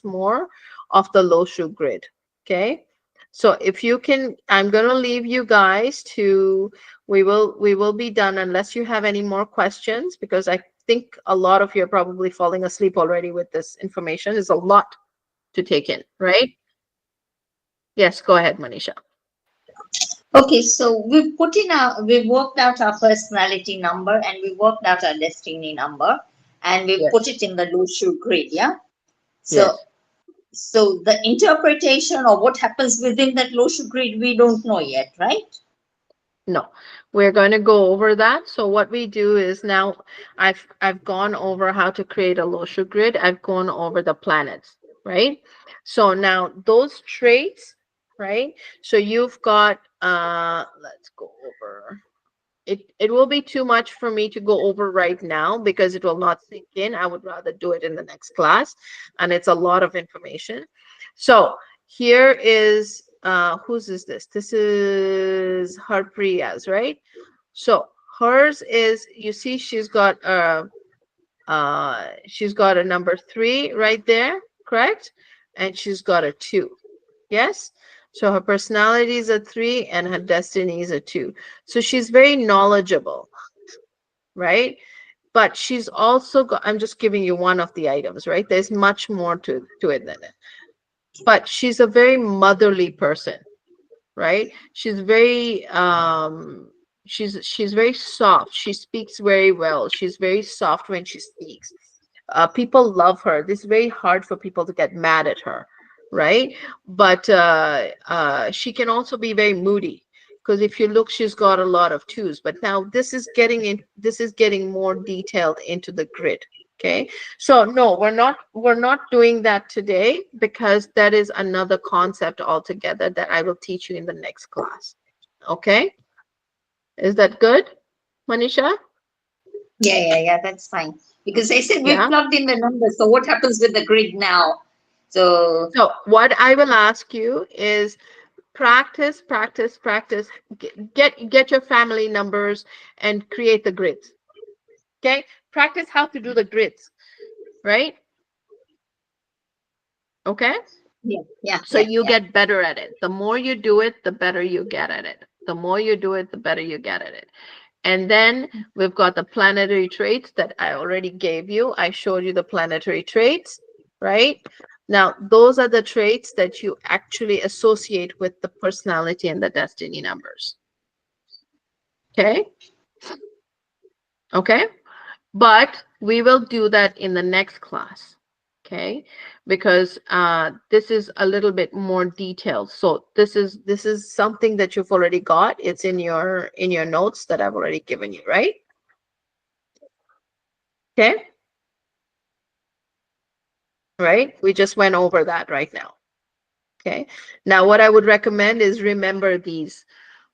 more of the Loshu grid. Okay. So if you can, I'm going to leave you guys to, we will be done unless you have any more questions, because I think a lot of you are probably falling asleep already with this information. It's a lot to take in, right? Yes, go ahead, Manisha. Okay, so we've worked out our personality number and we worked out our destiny number and we put Yes. it in the Lushu grid, yeah? So Yes. so the interpretation or what happens within that Lushu grid, we don't know yet, right? No, we're going to go over that. So what we do is now I've gone over how to create a Loshu grid. I've gone over the planets, right? So now those traits, right? So you've got let's go over. It will be too much for me to go over right now because it will not sink in. I would rather do it in the next class, and it's a lot of information. So here is whose is this? This is Harpriya's, right? So hers is, you see she's got a number 3 right there, correct? And she's got a 2. Yes. So her personality is a 3 and her destiny is a 2. So she's very knowledgeable, right? But she's also got, I'm just giving you one of the items, right? There's much more to it than it. But she's a very motherly person, right? She's very soft. She speaks very well. She's very soft when she speaks. People love her. This is very hard for people to get mad at her, right? But she can also be very moody, because if you look, she's got a lot of 2s. But now this is getting in. This is getting more detailed into the grid. Okay, so no, we're not doing that today, because that is another concept altogether that I will teach you in the next class. Okay, is that good, Manisha? Yeah, that's fine. Because they said we've Yeah. plugged in the numbers. So what happens with the grid now? So So what I will ask you is practice. Get your family numbers and create the grids. Okay, practice how to do the grids, right? Okay, so you yeah. get better at it. The more you do it, the better you get at it. The more you do it, the better you get at it. And then we've got the planetary traits that I already gave you. I showed you the planetary traits, right? Now, those are the traits that you actually associate with the personality and the destiny numbers. Okay. Okay. But we will do that in the next class. Okay. Because this is a little bit more detailed. So this is something that you've already got. It's in your notes that I've already given you, right? Okay. Right. We just went over that right now. Okay. Now, what I would recommend is remember these.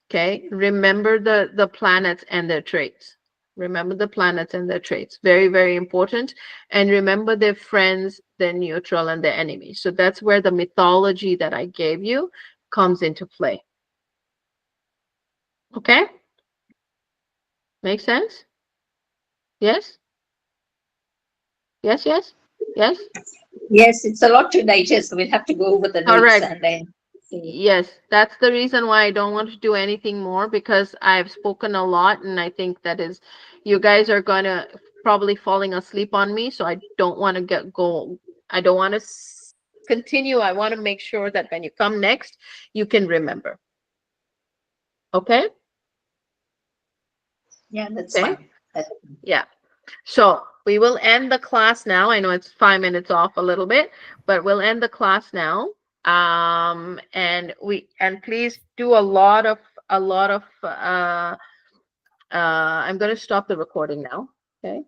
Okay. Remember the planets and their traits. Remember the planets and their traits. Very, very important. And remember their friends, their neutral, and their enemies. So that's where the mythology that I gave you comes into play. Okay. Make sense? Yes? Yes, yes, yes. Yes, it's a lot to digest. We'll have to go over the notes Correct. and then see. Yes, that's the reason why I don't want to do anything more, because I've spoken a lot, and I think that is, you guys are going to probably falling asleep on me, so I don't want to I don't want to continue. I want to make sure that when you come next, you can remember. Okay? Yeah, that's Okay? fine. Yeah. So we will end the class now. I know it's 5 minutes off a little bit, but we'll end the class now. And please do a lot of I'm going to stop the recording now. Okay.